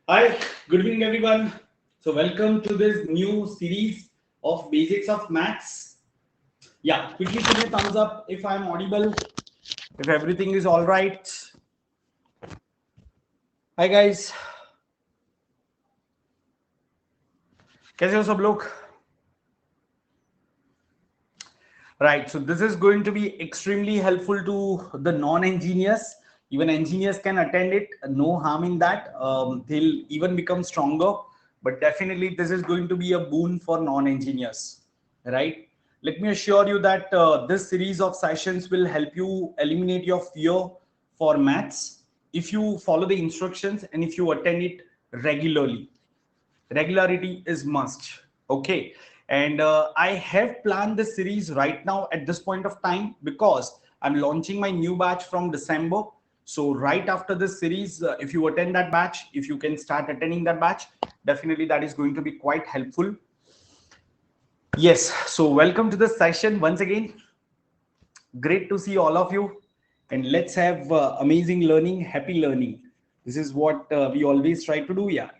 Hi, good evening everyone. So welcome to this new series of Basics of Maths. Yeah, quickly give me a thumbs up if I'm audible, if everything is all right. Hi guys, कैसे हो सब लोग? Right, so this is going to be extremely helpful to the non-engineers. Even engineers can attend it, no harm in that. They'll even become stronger, but definitely this is going to be a boon for non-engineers, right? Let me assure you that this series of sessions will help you eliminate your fear for maths if you follow the instructions and if you attend it regularly. Regularity is must. Okay, and I have planned this series right now at this point of time because I'm launching my new batch from December. So right after this series, if you attend that batch, if you can start attending that batch, definitely that is going to be quite helpful. Yes, so welcome to the session once again. Great to see all of you, and let's have amazing learning, happy learning. This is what we always try to do, yeah.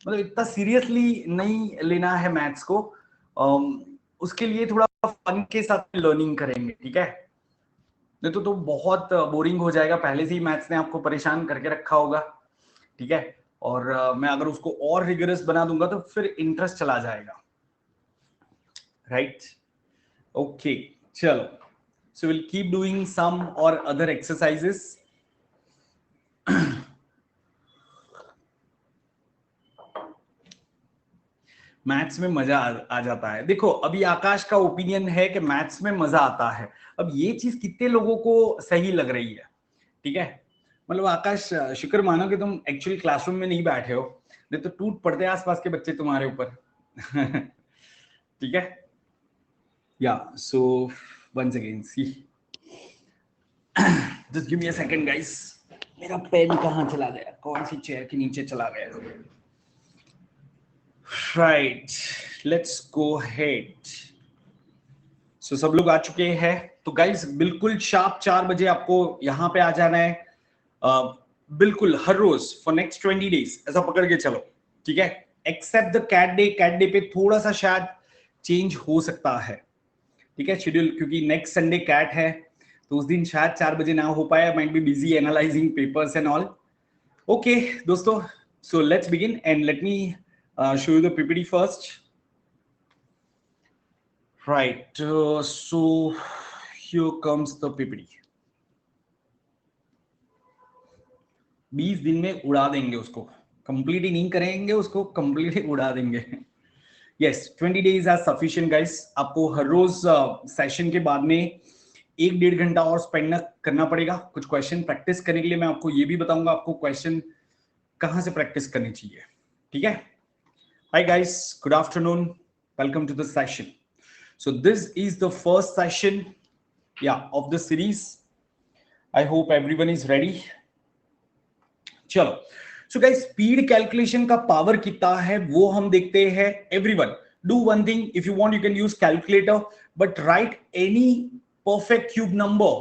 मतलब इतना seriously नहीं लेना है maths को, उसके लिए थोड़ा fun के साथ लर्निंग करेंगे, ठीक है? नहीं तो बहुत बोरिंग हो जाएगा, पहले से ही मैथ्स ने आपको परेशान करके रखा होगा, ठीक है? और मैं अगर उसको और रिगरस बना दूंगा तो फिर इंटरेस्ट चला जाएगा, राइट? ओके, चलो, so will keep doing some और अदर एक्सरसाइजेस. मैथ्स में मजा आ जाता है. देखो, अभी आकाश का ओपिनियन है कि मैथ्स में मजा आता है. अब ये चीज कितने लोगों को सही लग रही है, ठीक है? मतलब आकाश, शुक्र मानो कि तुम एक्चुअली क्लासरूम में नहीं बैठे हो, नहीं तो टूट पड़ते आसपास के बच्चे तुम्हारे ऊपर. ठीक है? या so once again see, just give me a second guys. मेरा पेन कहाँ चला गया? कौन सी चेयर के नीचे चला गया? Right, let's go head. So सब लोग आ चुके हैं, तो गाइस बिल्कुल शार्प 4 बजे आपको यहाँ पे आ जाना है. बिल्कुल हर रोज फॉर नेक्स्ट 20 डेज ऐसा पकड़ के चलो, ठीक है? Except the CAT day. CAT day पे थोड़ा सा शायद चेंज हो सकता है, ठीक है, शेड्यूल, क्योंकि नेक्स्ट संडे कैट है, तो उस दिन शायद 4 बजे ना हो पाए. Might be busy analysing papers and all. Okay दोस्तों, so let's begin and let me show you the PPT first. Right, so here comes the PPT. 20 दिन में उड़ा देंगे उसको, कंप्लीट ही नहीं करेंगे उसको, कंप्लीट ही उड़ा देंगे. Yes, 20 days are sufficient guys. आपको हर रोज सेशन के बाद में 1-1.5 घंटा और स्पेंड करना पड़ेगा कुछ क्वेश्चन प्रैक्टिस करने के लिए. मैं आपको ये भी बताऊंगा आपको क्वेश्चन कहां से प्रैक्टिस करनी चाहिए, ठीक है? Hi guys, good afternoon, welcome to the session. So this is the first session, of the series. I hope everyone is ready. चलो, so guys, speed calculation का power कितना है वो हम देखते हैं. Everyone do one thing. If you want you can use calculator, but write any perfect cube number,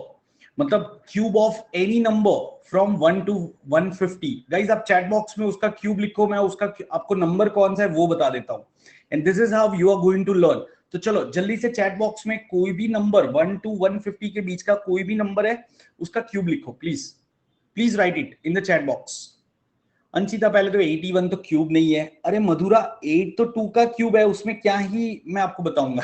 मतलब cube of any number from 1 to 150. guys, आप chat box में उसका cube लिखो, मैं उसका आपको नंबर कौन सा है वो बता देता हूं. And this is how you are going to learn. तो चलो जल्दी से चैट बॉक्स में कोई भी नंबर 1 to 150 के बीच का कोई भी नंबर है उसका क्यूब लिखो, please please right it in the chat box. Anshita, पहले तो 81 तो क्यूब नहीं है. अरे मधुरा, 8 तो 2 का क्यूब है, उसमें क्या ही मैं आपको बताऊंगा.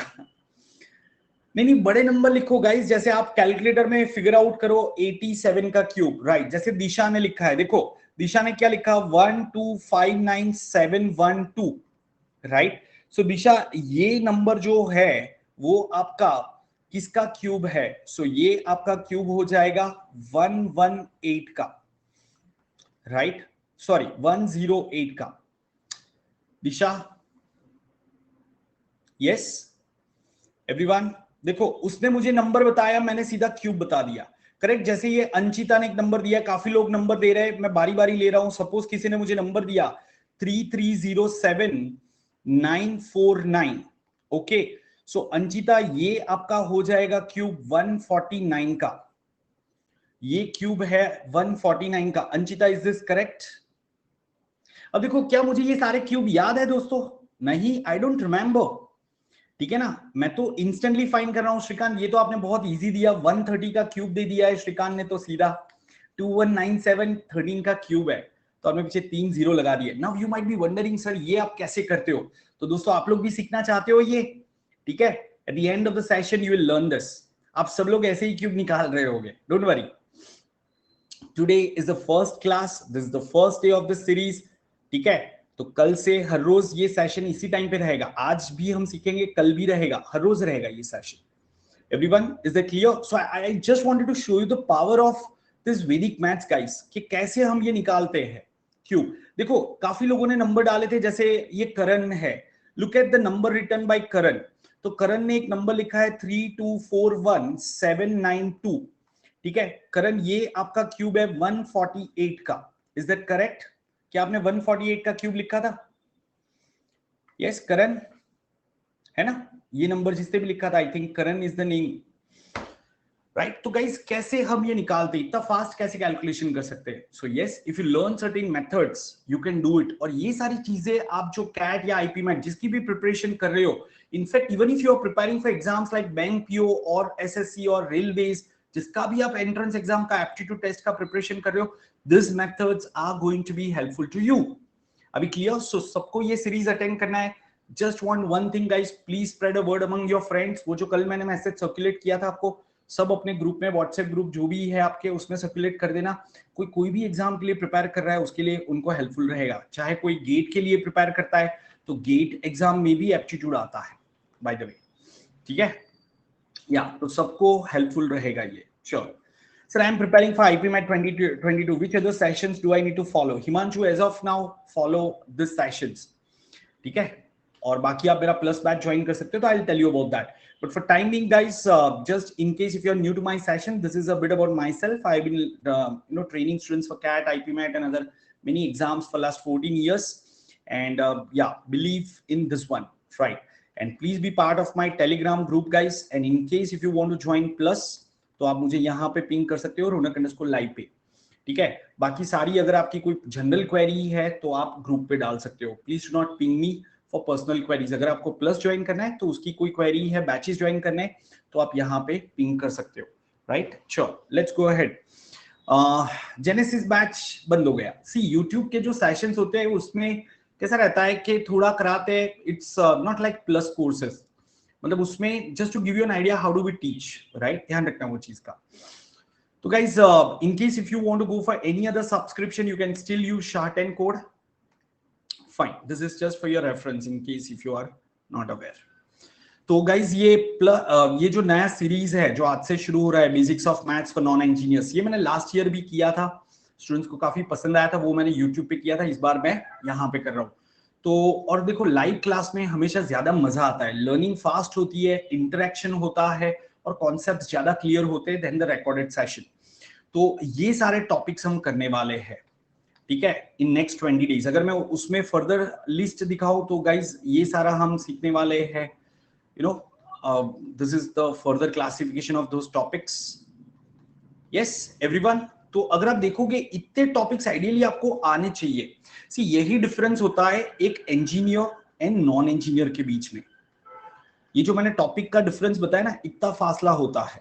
नहीं नहीं, बड़े नंबर लिखो गाइस. जैसे आप कैलकुलेटर में फिगर आउट करो 87 का क्यूब, राइट? जैसे दिशा ने लिखा है, देखो दिशा ने क्या लिखा, 1259712, राइट? सो दिशा, ये नंबर जो है वो आपका किसका क्यूब है? सो ये आपका क्यूब हो जाएगा 118 का, राइट? सॉरी 108 का. दिशा, यस एवरीवन. देखो उसने मुझे नंबर बताया, मैंने सीधा क्यूब बता दिया, करेक्ट? जैसे ये अंशिता ने एक नंबर दिया, काफी लोग नंबर दे रहे हैं, मैं बारी बारी ले रहा हूं. सपोज किसी ने मुझे नंबर दिया 3307949. ओके, सो अंशिता, ये आपका हो जाएगा क्यूब 149 का. ये क्यूब है 149 का. Anshita, is this correct? अब देखो, क्या मुझे ये सारे क्यूब याद है दोस्तों? नहीं, आई डोंट रिमेंबर। ठीक है ना, मैं तो इंस्टेंटली फाइंड कर रहा हूं। श्रीकांत, ये तो आपने बहुत इजी दिया, 130 का क्यूब दे दिया है श्रीकांत ने तो सीधा। 2197 13 का क्यूब है, तो आपने पीछे 3 जीरो लगा दिए। Now you might be wondering sir ये आप कैसे करते हो? तो दोस्तों आप लोग भी सीखना चाहते हो ये? ठीक है, at the end of the session you will learn this. आप सब लोग ऐसे ही क्यूब निकाल रहे होगे, don't worry. Today is the first class, this is the first day of the series. ठीक है, तो कल से हर रोज ये सेशन इसी टाइम पे रहेगा। आज भी हम सीखेंगे, कल भी रहेगा, हर रोज रहेगा ये session. Everyone, is that clear? So I just wanted to show you the power of this Vedic maths guys, कि कैसे हम ये निकालते हैं क्यूब। देखो काफी लोगों ने नंबर डाले थे, जैसे ये करण है, look at the number written by Karan. तो करण ने एक नंबर लिखा है 3241792। ठीक है करण, ये आपका क्यूब है 148 का। Is that correct? क्या आपने 148 का क्यूब लिखा था? यस करण, है ना? ये नंबर जिसने भी लिखा था, I think Karan is the name, right? तो गाइस कैसे हम ये निकालते हैं, इतना फास्ट कैसे कैलकुलेशन कर सकते हैं? So yes, if you learn certain methods you can do it. और ये सारी चीजें आप जो कैट या आईपी मैट जिसकी भी प्रिपरेशन कर रहे हो, in fact even if you are preparing for exams like bank PO और एसएससी और रेलवेज, जिसका भी आप एंट्रेंस एग्जाम का एप्टीट्यूड टेस्ट का प्रिपरेशन कर रहे हो, this methods are going to be helpful to you. अभी क्लियर? सो सबको ये सीरीज अटेंड करना है। Just want one thing guys, please spread a word among your friends. वो जो कल मैंने मैसेज सर्कुलेट किया था आपको, सब अपने ग्रुप में, व्हाट्सएप ग्रुप जो भी है आपके, उसमें सर्कुलेट कर देना। कोई भी एग्जाम के लिए प्रिपेयर कर रहा है उसके लिए उनको हेल्पफुल रहेगा। चाहे कोई गेट के लिए प्रिपेयर करता है तो गेट एग्जाम में भी एप्टीट्यूड आता है बाय द वे। ठीक है, या तो सबको हेल्पफुल रहेगा ये। Sure sir, I am preparing for IPMAT 2022, which other sessions do I need to follow? Himanshu, as of now follow this sessions. ठीक है, और बाकी आप मेरा प्लस बैच ज्वाइन कर सकते हो, तो I will tell you about that. But for time being, guys, just in case if you're new to my session, this is a bit about myself. I've been training students for CAT, IPMAT, and other many exams for last 14 years. And yeah, believe in this one, right? And please be part of my Telegram group, guys. And in case if you want to join Plus, तो आप मुझे यहाँ पे ping कर सकते हो ronak_live पे। ठीक है, बाकी सारी अगर आपकी कोई जनरल क्वेरी है तो आप ग्रुप पे डाल सकते हो। Please do not ping me for personal queries. अगर आपको प्लस ज्वाइन करना है तो उसकी कोई क्वेरी है, बैचेस ज्वाइन करने हैं, तो आप यहाँ पे पिंग कर सकते हो, right? Sure, let's go ahead. Genesis batch बंद हो गया। सी यूट्यूब के जो सेशंस होते हैं उसमें कैसा रहता है कि थोड़ा कराते हैं, it's not like plus courses, मतलब उसमें just to give you an idea how do we teach, right? ध्यान रखना वो चीज का। तो guys, in case if you want to go for any other subscription, you can still use SHA-10 code. Fine, this is just for your reference in case if you are not aware. तो guys, ये जो नया series है जो आज से शुरू हो रहा है, basics of maths for non engineers, ये मैंने लास्ट ईयर भी किया था, स्टूडेंट्स को काफी पसंद आया था, वो मैंने यूट्यूब पे किया था, इस बार मैं यहाँ पे कर रहा हूँ। तो और देखो, लाइव क्लास में हमेशा ज्यादा मजा आता है, लर्निंग फास्ट होती है, इंटरेक्शन होता है और कॉन्सेप्ट ज्यादा क्लियर होते हैं देन द रिकॉर्डेड सेशन। तो ये सारे टॉपिक्स हम करने वाले हैं, ठीक है, इन नेक्स्ट 20 डेज। अगर मैं उसमें फर्दर लिस्ट दिखाऊं तो गाइज ये सारा हम सीखने वाले हैं, you know, this is the further classification of those topics. Yes everyone, तो अगर आप देखोगे इतने टॉपिक्स आइडियली आपको आने चाहिए। सी यही डिफरेंस होता है एक इंजीनियर एंड नॉन इंजीनियर के बीच में। ये जो मैंने टॉपिक का डिफरेंस बताया ना, इतना फासला होता है,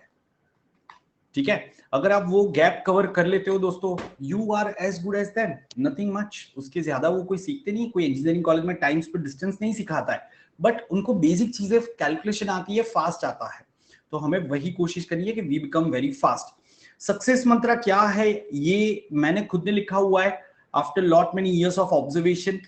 ठीक है? अगर आप वो गैप कवर कर लेते हो दोस्तों, you are as good as them, nothing much. उसके ज्यादा वो कोई सीखते नहीं, कोई इंजीनियरिंग कॉलेज में टाइम्स पर डिस्टेंस नहीं सिखाता है, बट उनको बेसिक चीजें कैलकुलेशन आती है, फास्ट आता है। तो हमें वही कोशिश करनी है कि we become very fast. Success मंत्र क्या है ये मैंने खुद ने लिखा हुआ है, after lot many years of observation.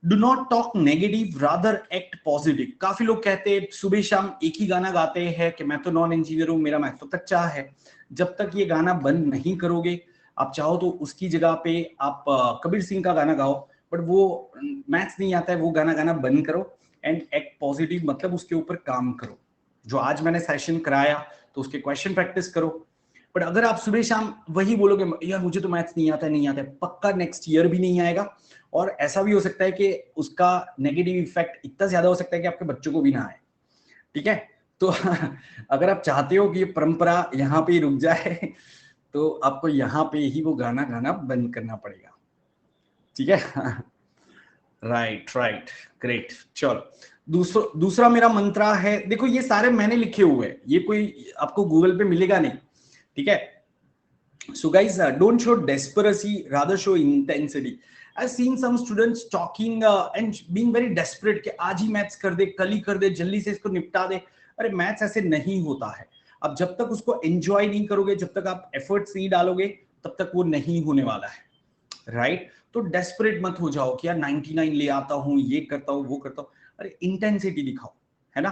Do not talk negative, rather act positive. काफी लोग कहते हैं सुबह शाम एक ही गाना गाते हैं कि मैं तो नॉन इंजीनियर हूं, मेरा मैथ तो कच्चा है। जब तक ये गाना बंद नहीं करोगे, आप चाहो तो उसकी जगह पे आप कबीर सिंह का गाना गाओ, बट वो मैथ्स नहीं आता है, वो गाना गाना बंद करो एंड एक्ट पॉजिटिव, मतलब उसके ऊपर काम करो। जो आज मैंने सेशन कराया तो उसके क्वेश्चन प्रैक्टिस करो। बट अगर आप सुबह शाम वही बोलोगे यार मुझे तो मैथ्स नहीं आता नहीं आता है, पक्का नेक्स्ट ईयर भी नहीं आएगा। और ऐसा भी हो सकता है कि उसका नेगेटिव इफेक्ट इतना ज्यादा हो सकता है कि आपके बच्चों को भी ना आए, ठीक है? तो अगर आप चाहते हो कि ये परंपरा यहाँ पे ही रुक जाए तो आपको यहाँ पे ही वो गाना गाना बंद करना पड़ेगा, ठीक है? Right, great. चलो, दूसरा मेरा मंत्रा है, देखो ये सारे मैंने लिखे हुए हैं, ये कोई आपको गूगल पे मिलेगा नहीं, ठीक है। So guys, don't show desperacy, rather show intensity. I've seen some students talking and being very desperate कि आज ही मैथ्स कर दे, कल ही कर दे, जल्दी से इसको निपटा दे। अरे मैथ्स ऐसे नहीं होता है। अब जब तक उसको एंजॉय नहीं करोगे, जब तक आप एफर्ट्स नहीं डालोगे, तब तक वो नहीं होने वाला है, राइट? तो डेस्परेट मत हो जाओ कि यार 99 ले आता हूँ, ये करता हूँ, वो करता हूँ। अरे इंटेंसिटी दिखाओ, है ना?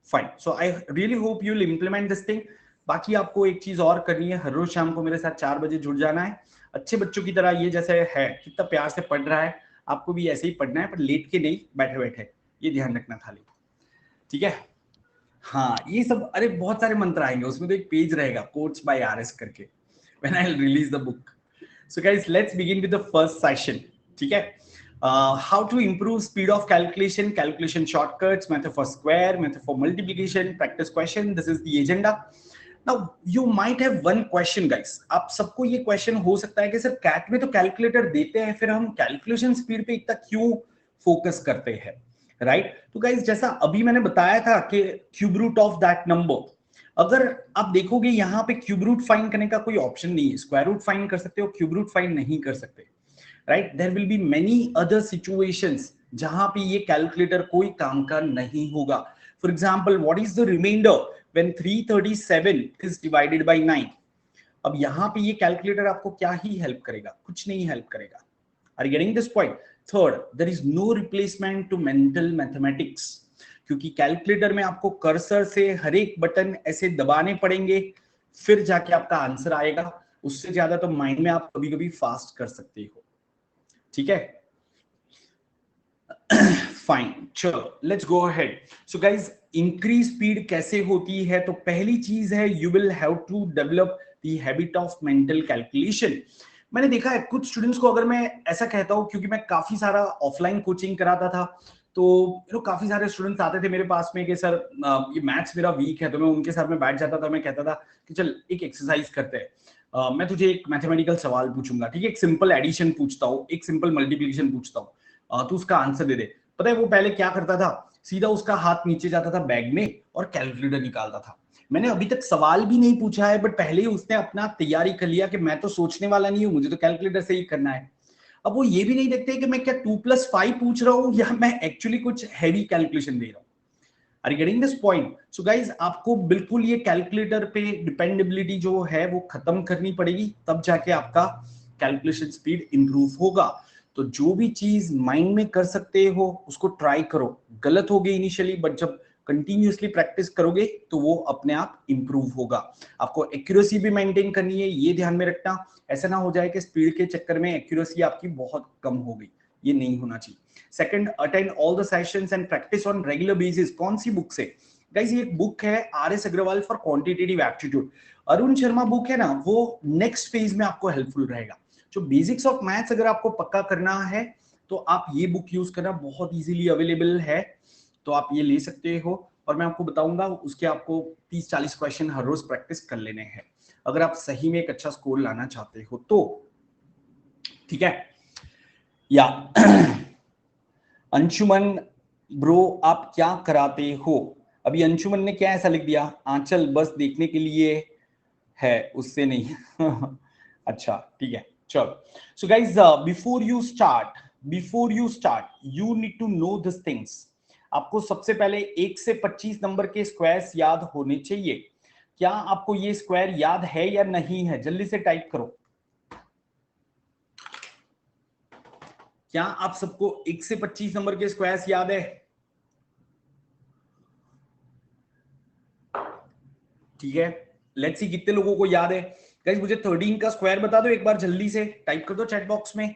Fine. So I really hope you will implement this thing. बाकी आपको एक चीज और करनी है, हर रोज शाम को मेरे साथ 4 बजे जुड़ जाना है। अच्छे बच्चों की तरह, ये जैसे है कितना प्यार से पढ़ रहा है, आपको भी ऐसे ही पढ़ना है, पर लेट के नहीं, बैठे बैठे, ये ध्यान रखना खाली, ठीक है? हाँ, ये सब, अरे बहुत सारे मंत्र आएंगे, उसमें तो एक पेज रहेगा कोट्स बाय आरएस करके, when I will release the book. So guys, let's begin with the first session, ठीक है? How to improve speed of calculation shortcuts, method for square, method for multiplication, practice question. This is the agenda. Now you might have one question guys, आप सबको ये question हो सकता है कि sir cat में तो कैलकुलेटर देते हैं, फिर हम कैलकुलेशन स्पीड पे इतना क्यों फोकस करते हैं, राइट? तो गाइस, जैसा अभी मैंने बताया था कि cube root of that number, अगर आप देखोगे यहाँ पे क्यूब रूट फाइंड करने का कोई ऑप्शन नहीं है। स्क्वायर रूट फाइंड कर सकते हो, क्यूब रूट फाइंड नहीं कर सकते, right? There will be many other situations जहां पे ये कैलकुलेटर कोई काम का नहीं होगा। For example, what is the reminder when 337 is divided by 9? अब यहाँ पे ये कैलकुलेटर आपको क्या ही हेल्प करेगा? कुछ नहीं हेल्प करेगा। Are you getting this point? Third, there is no replacement to mental mathematics, क्योंकि कैलकुलेटर में आपको कर्सर से हर एक बटन ऐसे दबाने पड़ेंगे, फिर जाके आपका आंसर आएगा। उससे ज्यादा तो माइंड में आप कभी कभी फास्ट कर सकते हो, ठीक है? फाइन, चलो let's go ahead. So guys, increase speed कैसे होती है? तो पहली चीज है, you will have to develop the habit of mental calculation. मैंने देखा है कुछ स्टूडेंट्स को, अगर मैं ऐसा कहता हूं, क्योंकि मैं काफी सारा ऑफलाइन कोचिंग कराता था, तो काफी सारे स्टूडेंट्स आते थे मेरे पास में कि सर ये मैथ्स मेरा वीक है, तो मैं उनके साथ में बैठ जाता था। मैं कहता था कि चल एक एक्सरसाइज करते हैं, मैं तुझे एक मैथमेटिकल सवाल पूछूंगा, ठीक है? एक सिंपल एडिशन पूछता हूँ, एक सिंपल मल्टीप्लिकेशन पूछता हूँ, तू उसका आंसर दे दे। पता है वो पहले क्या करता था? सीधा उसका हाथ नीचे जाता था बैग में और कैलकुलेटर निकालता था। मैंने अभी तक सवाल भी नहीं पूछा है, बट पहले ही उसने अपना तैयारी कर लिया कि मैं तो सोचने वाला नहीं हूं, मुझे तो कैलकुलेटर से ही करना है। अब वो ये भी नहीं देखते कि मैं क्या 2+5 पूछ रहा हूं या मैं एक्चुअली कुछ हैवी कैलकुलेशन दे रहा हूं। Are you getting this point? So guys, आपको बिल्कुल ये कैलकुलेटर पे डिपेंडेबिलिटी जो है वो खत्म करनी पड़ेगी, तब जाके आपका कैलकुलेशन स्पीड इंप्रूव होगा। तो जो भी चीज माइंड में कर सकते हो उसको ट्राई करो। गलत होगी इनिशियली, बट जब कंटिन्यूअसली प्रैक्टिस करोगे तो वो अपने आप इंप्रूव होगा। आपको एक्यूरेसी भी मेंटेन करनी है, ये ध्यान में रखना। ऐसा ना हो जाए कि स्पीड के चक्कर में एक्यूरेसी आपकी बहुत कम हो गई, ये नहीं होना चाहिए। Second, attend all the sessions and practice on regular basis. कौन सी बुक से? गाइस, ये एक बुक है RS. Agarwal for quantitative aptitude. Arun Sharma book है ना, वो नेक्स्ट फेज में आपको हेल्पफुल रहेगा। जो बेसिक्स ऑफ मैथ्स अगर आपको पक्का करना है तो आप ये बुक यूज करना, बहुत इजीली अवेलेबल है, तो आप ये ले सकते हो। और मैं आपको बताऊंगा, उसके आपको 30-40 क्वेश्चन हर रोज प्रैक्टिस कर लेने हैं, अगर आप सही में एक अच्छा स्कोर लाना चाहते हो तो, ठीक है? या अंशुमन ब्रो, आप क्या कराते हो? अभी अंशुमन ने क्या ऐसा लिख दिया? आंचल बस देखने के लिए है, उससे नहीं। अच्छा, ठीक है, चलो। So guys, before you start you need to know this things. आपको सबसे पहले 1 से 25 नंबर के स्क्वायर्स याद होने चाहिए। क्या आपको ये स्क्वायर याद है या नहीं है? जल्दी से टाइप करो। क्या आप सबको 1 से 25 नंबर के स्क्वायर्स याद है? ठीक है, लेट्स सी कितने लोगों को याद है। गाइस, मुझे 13 का स्क्वायर बता दो एक बार, जल्दी से टाइप कर दो चैट बॉक्स में।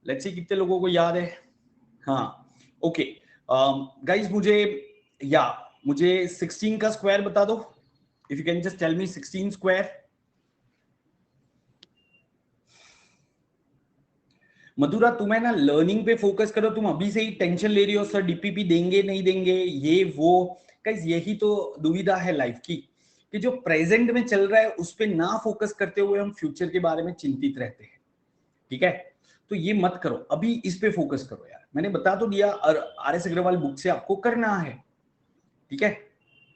लेट्स सी कितने लोगों को याद है। हाँ, ओके गाइस, मुझे 16 का स्क्वायर बता दो। If you can just tell me 16 square. Madhura, तुम्हें ना लर्निंग पे फोकस करो, तुम अभी से ही टेंशन ले रही हो सर डीपीपी देंगे नहीं देंगे, ये वो। गाइस, यही तो दुविधा है लाइफ की, कि जो प्रेजेंट में चल रहा है उस पे ना फोकस करते हुए हम फ्यूचर के बारे में चिंतित रहते हैं, ठीक है, तो ये मत करो, अभी इस पे फोकस करो यार। मैंने बता तो दिया, और RS अग्रवाल बुक से आपको करना है, ठीक है,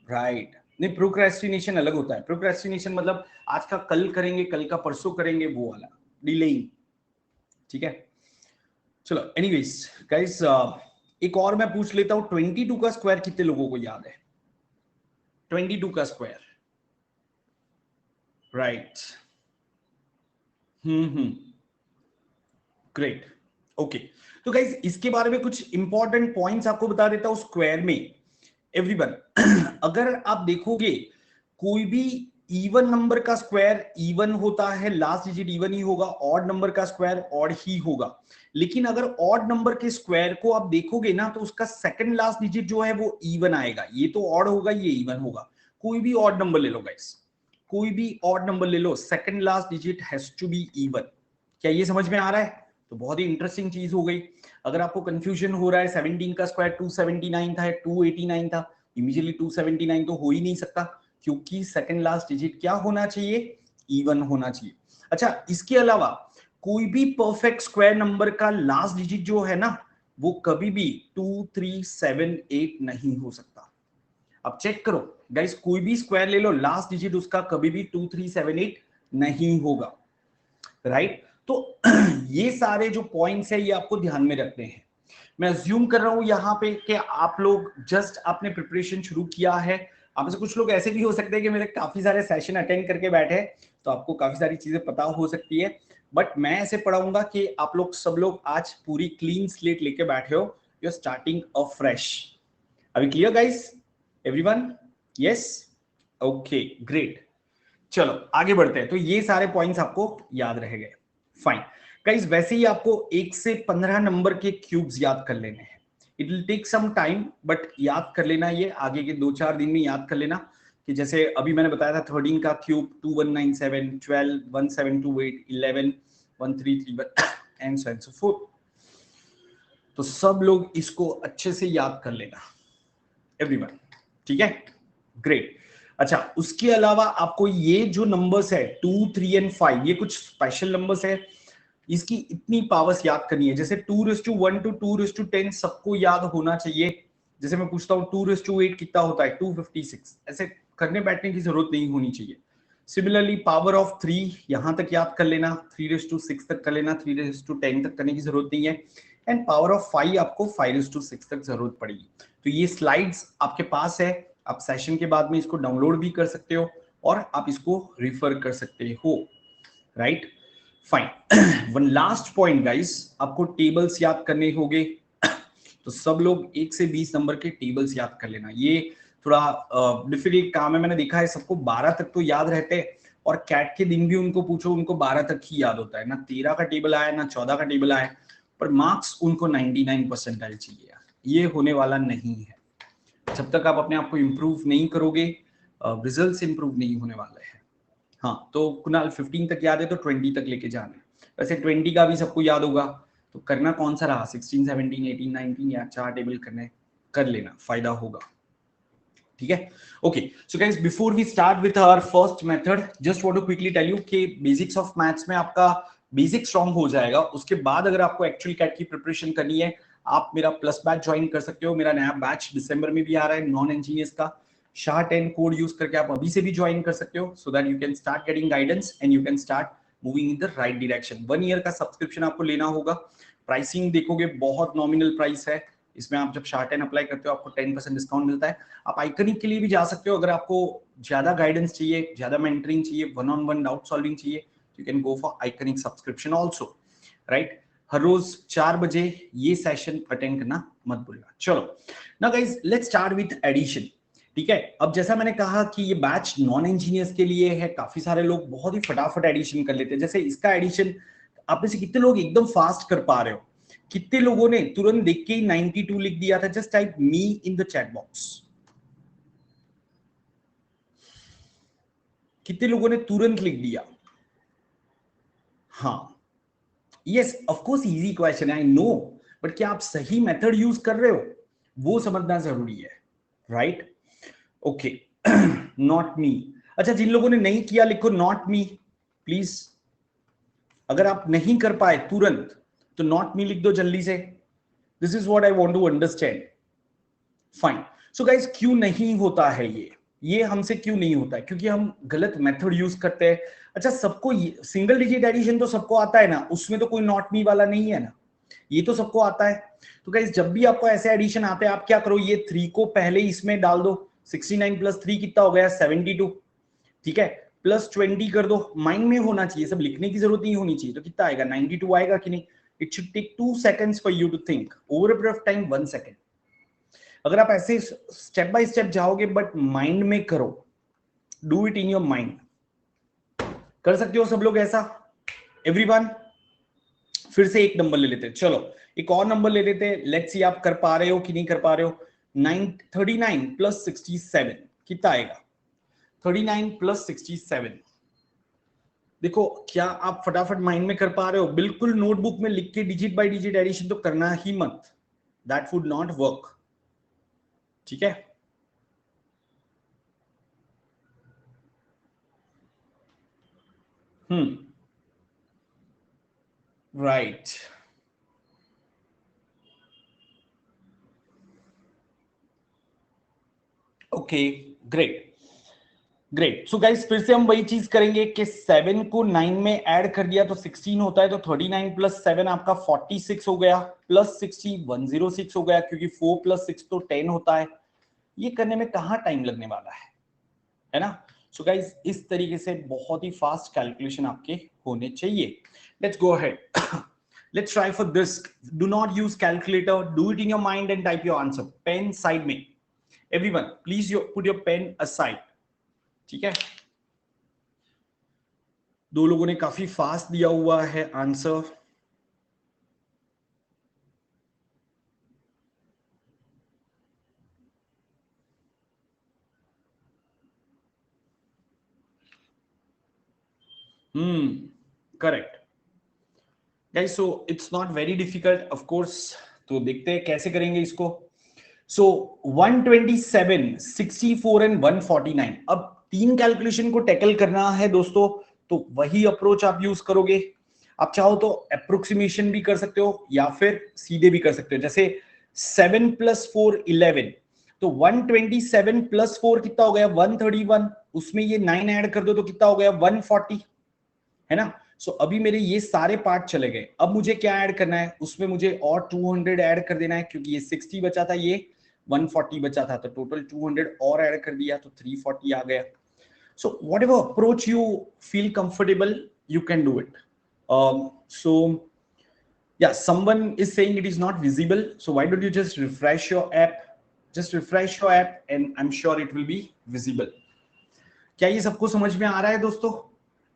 राइट। नहीं, प्रोक्रेस्टिनेशन अलग होता है। प्रोक्रेस्टिनेशन मतलब आज का कल करेंगे, कल का परसों करेंगे, वो वाला डिलेइंग, ठीक है। चलो एनीवेज गाइस, एक और मैं पूछ लेता हूं, 22 का स्क्वायर कितने लोगों को याद है? 22 का स्क्वायर, राइट। Great, okay. तो गाइस इसके बारे में कुछ इंपॉर्टेंट पॉइंट्स आपको बता देता हूं स्क्वायर में। एवरीवन अगर आप देखोगे कोई भी इवन नंबर का स्क्वायर इवन होता है, लास्ट डिजिट इवन ही होगा, ऑड नंबर का स्क्वायर ऑड ही होगा। लेकिन अगर ऑड नंबर के स्क्वायर को आप देखोगे ना, तो उसका सेकंड लास्ट डिजिट जो है वो इवन आएगा। ये तो ऑड होगा, ये इवन होगा। कोई भी ऑड नंबर ले लो गाइस, कोई भी ऑड नंबर ले लो, second last digit has to be even. क्या ये समझ में आ रहा है? तो बहुत ही इंटरेस्टिंग चीज हो गई। अगर आपको कंफ्यूजन हो रहा है 17 का स्क्वायर 279 था, 289 था, इमीडिएटली 279 तो हो ही नहीं सकता, क्योंकि सेकंड लास्ट डिजिट क्या होना चाहिए? इवन होना चाहिए। अच्छा, इसके अलावा कोई भी परफेक्ट स्क्वायर नंबर का लास्ट डिजिट जो है ना, वो कभी भी 2378 नहीं हो सकता। अब चेक करो गाइस, कोई भी स्क्वायर ले लो, लास्ट डिजिट उसका कभी भी 2378 नहीं होगा, राइट। तो ये सारे जो पॉइंट्स है ये आपको ध्यान में रखने हैं। मैं अज्यूम कर रहा हूं यहाँ पे कि आप लोग जस्ट आपने प्रिपरेशन शुरू किया है। आप में से कुछ लोग ऐसे भी हो सकते हैं कि मेरे काफी सारे सेशन अटेंड करके बैठे, तो आपको काफी सारी चीजें पता हो सकती है। बट मैं ऐसे पढ़ाऊंगा कि आप लोग सब लोग आज पूरी क्लीन स्लेट लेके बैठे हो, you are starting a fresh. अभी clear guys? Everyone? Yes, okay, great. चलो आगे बढ़ते हैं। तो ये सारे पॉइंट्स आपको याद रह गए, फाइन गाइस। वैसे ही आपको 1 से 15 नंबर के क्यूब्स याद कर लेने हैं। It will take some time, but याद कर लेना, ये आगे के 2-4 दिन में याद कर लेना। कि जैसे अभी मैंने बताया था 13 का cube 2197, 12 1728, 11 1331 and so and so fourth. तो सब लोग इसको अच्छे से याद कर लेना एवरीवन, ठीक है, ग्रेट। अच्छा, उसके अलावा आपको ये जो नंबर्स है 2, 3 एंड 5, ये कुछ स्पेशल नंबर्स है। इसकी इतनी पावर्स याद करनी है, जैसे 2:1 to 2:10 सबको याद होना चाहिए। जैसे मैं पूछता हूँ 2:8 कितना होता है? 256। ऐसे करने बैठने की जरूरत नहीं होनी चाहिए। सिमिलरली पावर ऑफ 3 यहां तक याद कर लेना, 3:6 तक कर लेना, 3:10 तक करने की जरूरत नहीं है। एंड पावर ऑफ 5 आपको 5:6 तक जरूरत पड़ेगी। तो ये स्लाइड्स आपके पास है, आप सेशन के बाद में इसको डाउनलोड भी कर सकते हो और आप इसको रिफर कर सकते हो, right, fine. One last point guys, आपको टेबल्स याद करने होंगे। तो सब लोग 1 से 20 नंबर के टेबल्स याद कर लेना। ये थोड़ा डिफिकल्ट काम है, मैंने देखा है सबको 12 तक तो याद रहते हैं, और कैट के दिन भी उनको पूछो, उनको 12 तक ही याद होता है, ना 13 का टेबल आया ना 14 का टेबल आया, पर मार्क्स उनको 99 परसेंटाइल चाहिए। ये होने वाला नहीं है। जब तक आप अपने आप को इम्प्रूव नहीं करोगे, रिजल्ट्स इम्प्रूव नहीं होने वाले हैं। हाँ, तो कुणाल 15 तक याद है तो 20 तक लेके जाना है। वैसे 20 का भी सबको याद होगा, तो करना कौन सा रहा? 16, 17, 18, 19 या 4 टेबल करने, कर लेना, फायदा होगा, ठीक है। Okay, so guys before we start with our first method, just want to quickly tell you कि बेसिक्स ऑफ मैथ्स में आपका बेसिक स्ट्रांग हो जाएगा। उसके बाद अगर आपको एक्चुअल कैट की प्रिपरेशन करनी है, आप मेरा प्लस बैच ज्वाइन कर सकते हो। मेरा नया बैच दिसंबर में भी आ रहा है नॉन इंजीनियर्स का, SHA10 कोड यूज करके आप अभी से भी ज्वाइन कर सकते हो, so that you can start getting guidance and you can start moving in the right direction. 1 year का सब्सक्रिप्शन आपको लेना होगा। प्राइसिंग देखोगे बहुत नॉमिनल प्राइस है। इसमें आप जब SHA10 अप्लाई करते हो आपको 10% डिस्काउंट मिलता है। आप आइकनिक के लिए भी जा सकते हो, अगर आपको ज्यादा गाइडेंस चाहिए, ज्यादा मेंटरिंग चाहिए, 1-on-1 डाउट सॉल्विंग चाहिए, you can go for iconic subscription also, right. हर रोज 4 बजे ये सेशन अटेंड करना मत भूलना। चलो ना guys, let's start with addition, ठीक है। अब जैसा मैंने कहा कि ये बैच नॉन इंजीनियर्स के लिए है, काफी सारे लोग बहुत ही फटाफट एडिशन कर लेते हैं। जैसे इसका एडिशन आप में से कितने लोग एकदम फास्ट कर पा रहे हो? कितने लोगों ने तुरंत देख के ही 92 लिख दिया था? Just type me in the chat box. कितने लोगों ने तुरंत लिख दिया? हाँ, yes, of course easy question है, आई नो, बट क्या आप सही मेथड यूज कर रहे हो, वो समझना जरूरी है, राइट। Okay, not me. अच्छा, जिन लोगों ने नहीं किया लिखो नॉट मी प्लीज। अगर आप नहीं कर पाए तुरंत तो नॉट मी लिख दो जल्दी से. This is what I want to understand. Fine. So guys, क्यों नहीं होता है ये हमसे क्यों नहीं होता है? क्योंकि हम गलत मेथड यूज करते हैं. अच्छा, सबको सिंगल डिजिट एडिशन तो सबको आता है ना, उसमें तो कोई नॉट मी वाला नहीं है ना, ये तो सबको आता है. तो गाइस, जब भी आपको ऐसे एडिशन आते हैं, आप क्या करो, ये 3 को पहले इसमें डाल दो. 69 प्लस 3 कितना हो गया? 72. ठीक है, प्लस 20 कर दो. माइंड में होना चाहिए, सब लिखने की जरूरत नहीं होनी चाहिए. तो कितना आएगा? 92 आएगा कि नहीं? It should take 2 seconds for you to think. Over a period of time 1 second. अगर आप ऐसे स्टेप बाय स्टेप जाओगे बट माइंड में करो, do it in your mind. कर सकते हो सब लोग ऐसा? एवरीवन. फिर से एक नंबर ले लेते हैं. चलो एक और नंबर ले लेते हैं. लेट्स सी आप कर पा रहे हो कि नहीं कर पा रहे हो. 39 प्लस 67 कितना आएगा? 39 प्लस 67. देखो, क्या आप फटाफट माइंड में कर पा रहे हो? बिल्कुल नोटबुक में लिख के डिजिट बाय डिजिट एडिशन तो करना ही मत. That would not work. ठीक है. Right. Okay, great. Great. So guys, फिर से हम वही चीज करेंगे कि 7 को 9 में ऐड कर दिया तो 16 होता है. तो 39 प्लस 7 आपका 46 हो गया. प्लस 60 106 हो गया, क्योंकि 4 प्लस 6 तो 10 होता है. ये करने में कहाँ टाइम लगने वाला है ना? सो गाइस, इस तरीके से बहुत ही फास्ट कैलकुलेशन आपके होने चाहिए. Let's go ahead. Let's try for this. Do not use calculator. Do it in your mind and type your answer. Pen side में. Everyone please put your pen aside. ठीक है. दो लोगों ने काफी फास्ट दिया हुआ है answer. Correct. Guys, so it's not very difficult of course. तो देखते हैं कैसे करेंगे इसको. सो 127, 64 एंड 149. अब तीन कैलकुलेशन को टैकल करना है दोस्तों, तो वही अप्रोच आप यूज करोगे. आप चाहो तो अप्रोक्सीमेशन भी कर सकते हो या फिर सीधे भी कर सकते हो. जैसे 7 प्लस 4 11. तो 127 प्लस 4 कितना हो गया? 131. उसमें ये 9 ऐड कर दो तो कितना हो गया? 140. है ना? सो अभी मेरे ये सारे पार्ट चले गए. अब मुझे क्या ऐड करना है? उसमें मुझे और 200 ऐड कर देना है, क्योंकि ये 60 बचा था, ये 140 बचा था. तो टोटल 200 और ऐड कर दिया तो 340 आ गया. So whatever approach you feel comfortable, you can do it. So yeah, someone is saying it is not visible. So why don't you just refresh your app? Just refresh your app and I'm sure it will be visible. क्या ये सबको समझ में आ रहा है दोस्तों?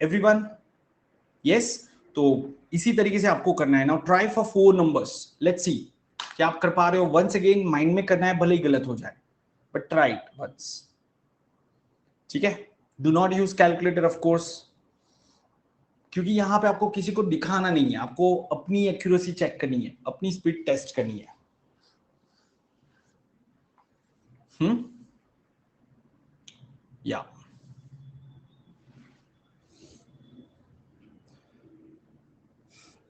Everyone? Yes? तो इसी तरीके से आपको करना है. Now try for 4 numbers. Let's see. क्या आप कर पा रहे हो? Once again mind में करना है, भले ही गलत हो जाए. But try it once. ठीक है? Do not use calculator of course. क्योंकि यहां पे आपको किसी को दिखाना नहीं है, आपको अपनी एक्यूरेसी चेक करनी है, अपनी स्पीड टेस्ट करनी है. या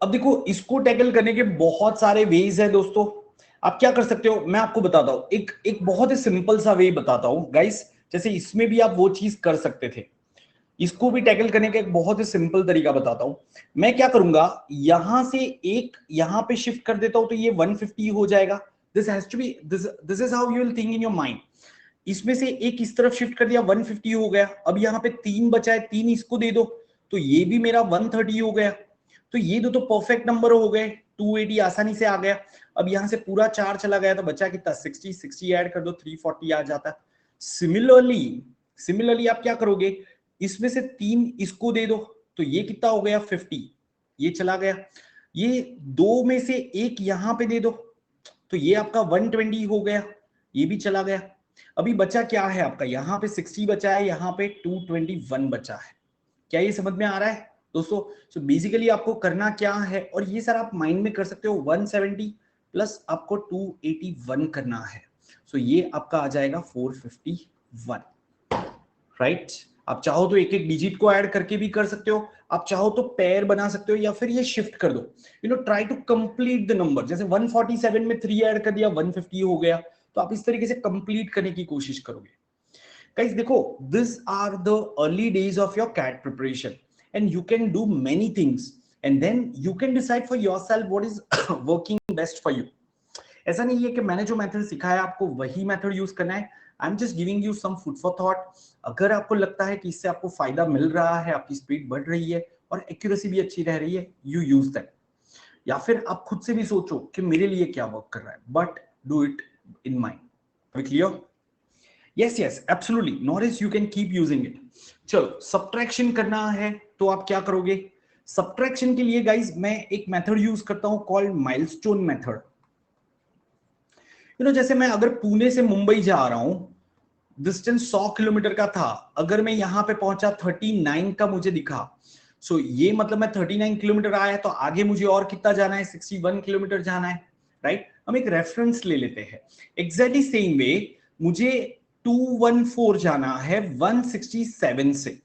अब देखो, इसको टैकल करने के बहुत सारे वेज हैं दोस्तों. आप क्या कर सकते हो, मैं आपको बताता हूं. एक बहुत ही सिंपल सा वे बताता हूं गाइस. जैसे इसमें भी आप वो चीज कर सकते थे, इसको भी टैकल करने का एक बहुत ही सिंपल तरीका बताता हूं. मैं क्या करूंगा, यहां से एक यहां पे शिफ्ट कर देता हूं तो ये 150 हो जाएगा. This has to be this is how you will think in your mind. इसमें से एक इस तरफ शिफ्ट कर दिया, 150 हो गया. अब यहाँ पे 3 बचा है, 3 इसको दे दो तो ये भी मेरा 130 हो गया. तो ये दो तो परफेक्ट नंबर हो गए. 280 आसानी से आ गया. अब यहां से पूरा 4 चला गया तो बचा कितना? 60 ऐड कर दो 340 आ जाता. सिमिलरली आप क्या करोगे, इसमें से 3 इसको दे दो तो ये कितना हो गया? 50. ये चला गया. ये दो में से एक यहां पे दे दो तो ये आपका 120 हो गया. ये भी चला गया. अभी बचा क्या है आपका? यहाँ पे 60 बचा है, यहाँ पे 221 बचा है. क्या ये समझ में आ रहा है दोस्तों? सो बेसिकली आपको करना क्या है, और ये सर आप माइंड में कर सकते हो. 170 प्लस आपको 281 करना है. सो ये आपका आ जाएगा 451. राइट? आप चाहो तो एक एक डिजिट को ऐड करके भी कर सकते हो. आप चाहो तो पेयर बना सकते हो या फिर ये शिफ्ट कर दो, try to complete the number. जैसे 147 में 3 ऐड कर दिया 150 हो गया, तो आप इस तरीके से कंप्लीट करने की कोशिश करोगे। गाइस देखो, this are the early days of your CAT preparation and you can do many things and then you can decide for yourself what is working best for you. ऐसा नहीं है कि मैंने जो मेथड सिखाया आपको वही मेथड यूज करना है। I am just giving you some food for thought. अगर आपको लगता है कि इससे आपको फायदा मिल रहा है, आपकी स्पीड बढ़ रही है और एक्यूरेसी भी अच्छी रह रही है, यू यूज दैट। या फिर आप खुद से भी सोचो कि मेरे लिए क्या वर्क कर रहा है, but do it in mind. Clear? Yes yes absolutely Norris, you can keep using it. चलो, सब्ट्रैक्शन करना है तो आप क्या करोगे? सब्ट्रैक्शन के लिए गाइज मैं एक मेथड यूज करता हूं कॉल्ड माइलस्टोन मेथड। जैसे मैं अगर पुणे से मुंबई जा रहा हूं, डिस्टेंस 100 किलोमीटर का था, अगर मैं यहां पे पहुंचा 39 का मुझे दिखा, सो ये मतलब मैं 39 किलोमीटर आया, तो आगे मुझे और कितना जाना है? 61 किलोमीटर जाना है, राइट? हम एक रेफरेंस ले लेते हैं। एग्जैक्टली सेम वे मुझे 214 जाना है 167 से,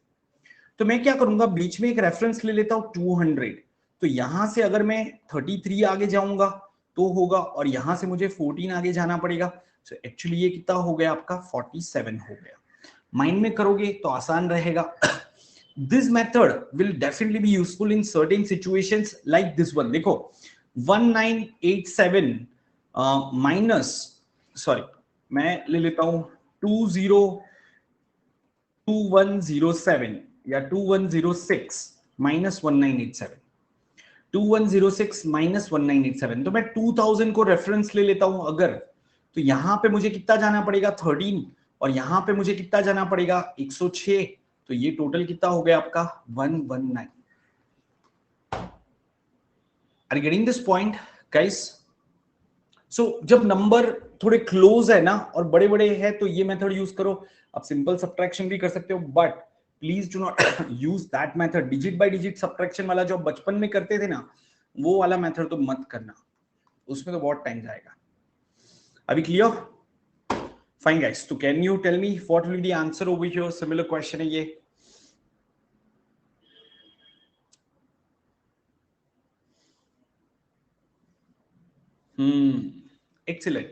तो मैं क्या करूंगा? बीच में एक रेफरेंस ले लेता हूं 200। तो यहां से अगर मैं 33 आगे जाऊंगा तो होगा, और यहां से मुझे 14 आगे जाना पड़ेगा। तो एक्चुअली ये कितना हो गया आपका? 47 हो गया। माइंड में करोगे तो आसान रहेगा। This method will definitely be useful in certain situations like this one. देखो 1987 माइनस, सॉरी मैं ले लेता हूं 2107 या 2106 माइनस 1987, 2106 माइनस 1987। तो मैं 2000 को रेफरेंस ले लेता हूं अगर, तो यहां पे मुझे कितना जाना पड़ेगा? 13, और यहां पे मुझे कितना जाना पड़ेगा? 106। तो ये टोटल कितना हो गया आपका? 119। Are you getting this point guys? So जब नंबर थोड़े क्लोज है ना और बड़े बड़े हैं तो ये मेथड यूज करो। आप सिंपल सब्ट्रैक्शन भी कर सकते हो, but please do not use that method. Digit bye digit subtraction वाला जो बचपन में करते थे ना, वो वाला मेथड तो मत करना, उसमें तो बहुत टाइम जाएगा। अभी क्लियर? फाइन गाइस, तो can you tell me what will be the answer over here? Similar question है ये। Excellent.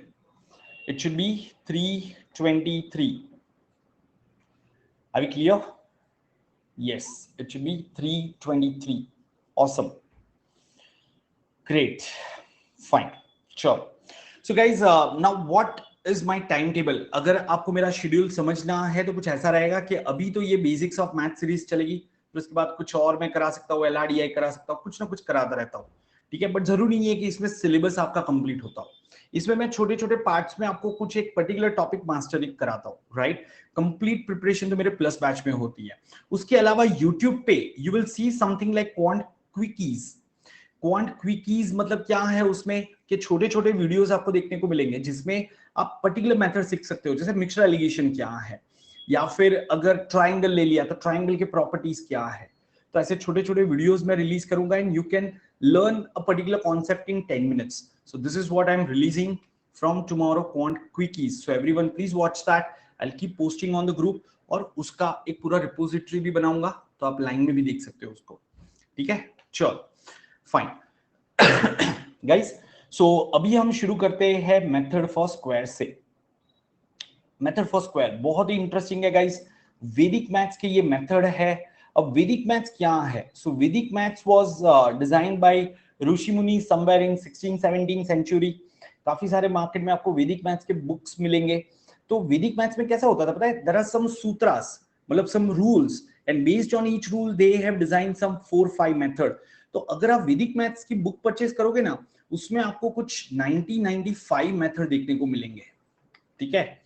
It should be 323. Are we clear? Yes, it should be 323. Awesome. Great. Fine. Sure. So guys, now what is my timetable? अगर आपको मेरा schedule समझना है तो कुछ ऐसा रहेगा कि अभी तो ये बेसिक्स ऑफ मैथ सीरीज चलेगी, फिर उसके बाद कुछ और मैं करा सकता हूँ, LRDI करा सकता हूँ, कुछ ना कुछ कराता रहता हूँ, ठीक है? बट जरूरी नहीं है कि इसमें सिलेबस आपका कंप्लीट होता हो। इसमें मैं छोटे छोटे पार्ट्स में आपको कुछ एक पर्टिकुलर टॉपिक मास्टरी कराता हूँ, राइट? कंप्लीट प्रिपरेशन तो मेरे प्लस बैच में होती है। उसके अलावा यूट्यूब पे you will see something like quant क्विकीज। Quant क्विकीज मतलब क्या है? उसमें के छोटे छोटे वीडियोस आपको देखने को मिलेंगे जिसमें आप पर्टिकुलर मेथड सीख सकते हो। जैसे मिक्सर एलिगेशन क्या है, या फिर अगर ट्राइंगल ले लिया तो ट्राइंगल के प्रॉपर्टीज क्या है। तो ऐसे छोटे छोटे वीडियोस मैं रिलीज करूंगा and you can learn a particular concept in 10 minutes. So this is what I'm releasing from tomorrow, quant quickies. So everyone please watch that. I'll keep posting on the group, और उसका एक पूरा repository भी बनाऊंगा, तो आप line में भी देख सकते हो उसको, ठीक है? चलो फाइन गाइस, सो अभी हम शुरू करते हैं मेथड फॉर स्क्वायर से। मेथड फॉर स्क्वायर बहुत ही इंटरेस्टिंग है गाइस, वैदिक मैथ्स के ये मेथड है। अब वैदिक मैथ्स क्या है? सो वैदिक मैथ्स वाज डिजाइन्ड बाय ऋषि मुनि समवेयर इन 16-17 सेंचुरी। काफी सारे मार्केट में आपको वैदिक मैथ्स के बुक्स मिलेंगे। तो वैदिक मैथ्स में कैसा होता था पता है? देयर आर सम सूत्रास, मतलब some rules, and based on each rule they have design some 4-5 method. तो अगर आप वैदिक मैथ्स की बुक परचेज करोगे ना, उसमें आपको कुछ 90-95 मेथड देखने को मिलेंगे, ठीक है?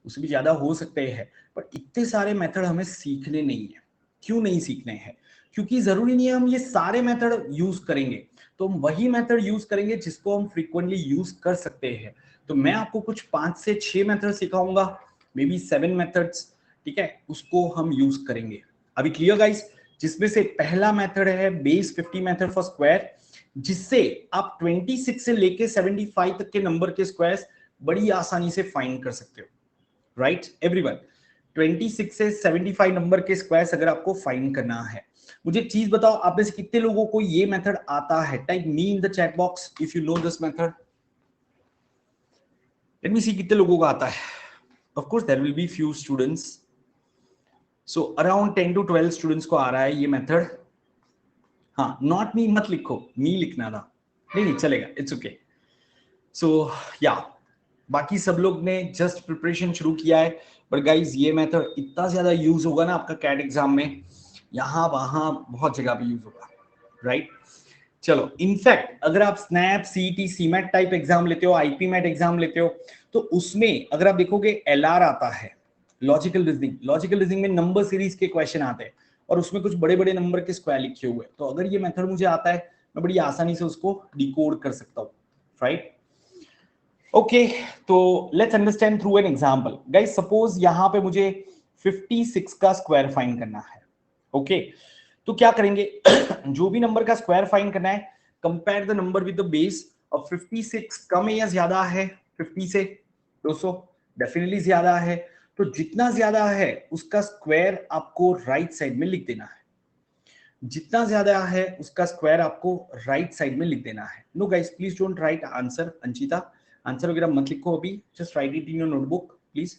उससे भी ज्यादा हो सकते हैं, पर इतने सारे मेथड हमें सीखने नहीं है। क्यों नहीं सीखने हैं? क्योंकि जरूरी नहीं है हम ये सारे मेथड यूज करेंगे, तो हम वही मेथड यूज करेंगे जिसको हम फ्रीक्वेंटली यूज कर सकते हैं। तो मैं आपको कुछ 5 से 6 मेथड सिखाऊंगा, मे बी 7 मेथड्स, ठीक है? उसको हम यूज करेंगे। अभी क्लियर गाइस? जिसमें से पहला मेथड है बेस 50 मेथड फॉर स्क्वायर, जिससे आप 26 से लेके 75 तक के नंबर के स्क्वायर्स बड़ी आसानी से फाइंड कर सकते हो, राइट एवरीवन? 26 से 75 नंबर के स्क्वायर्स अगर आपको फाइंड करना है, मुझे एक चीज बताओ, आप में से कितने लोगों को ये मेथड आता है? Type me in the chat box if you know this method. Let me see कितने लोगों को आता है। Of course there will be few students, so around 10 to 12 students को आ रहा है ये मेथड। हाँ, नॉट मी मत लिखो, मी लिखना था। नहीं चलेगा, इट्स ओके। सो या बाकी सब लोग ने जस्ट प्रिपरेशन शुरू किया है, बट गाइज ये मेथड इतना ज्यादा यूज होगा ना आपका कैट एग्जाम में, यहां वहां बहुत जगह पे यूज होगा, राइट? चलो, इनफैक्ट अगर आप snap, CET, CMAT type exam लेते हो, आईपी मैट एग्जाम लेते हो, तो उसमें अगर आप देखोगे एलआर आता है, लॉजिकल रीजनिंग। लॉजिकल रीजनिंग में नंबर सीरीज के क्वेश्चन आते हैं और उसमें कुछ बड़े बड़े नंबर के स्क्वायर लिखे हुए हैं। तो अगर ये मेथड मुझे आता है, मैं बड़ी आसानी से उसको डिकोड कर सकता हूँ, राइट? ओके, तो let's understand through an example. Guys suppose यहां पे मुझे 56 का स्क्वायर फाइंड करना है। ओके, तो क्या करेंगे? जो भी नंबर का स्क्वायर फाइंड करना है, compare the number with the base of 56। कम है या ज्यादा है 50 से? दोस्तों डेफिनेटली ज्यादा है। तो जितना ज्यादा है उसका स्क्वायर आपको राइट साइड में लिख देना है। जितना ज्यादा है उसका स्क्वायर आपको राइट साइड में लिख देना है। No guys, please don't write answer. Anshita, answer वगैरह मत लिखो अभी, just write it in your notebook please.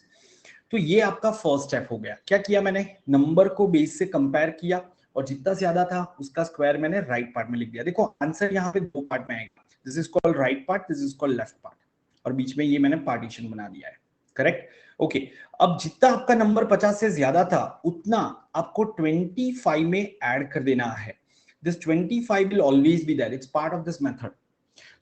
तो ये आपका फर्स्ट स्टेप हो गया। क्या किया मैंने? नंबर को बेस से कंपेयर किया और जितना ज्यादा था उसका स्क्वायर मैंने राइट पार्ट में लिख दिया। देखो आंसर यहाँ पे दो पार्ट में आएगा, this is called right part, this is called left part, और बीच में ये मैंने पार्टीशन बना दिया है, करेक्ट? ओके, अब जितना आपका नंबर 50 से ज्यादा था उतना आपको 25 में ऐड कर देना है। This 25 will always be there, it's part of this method.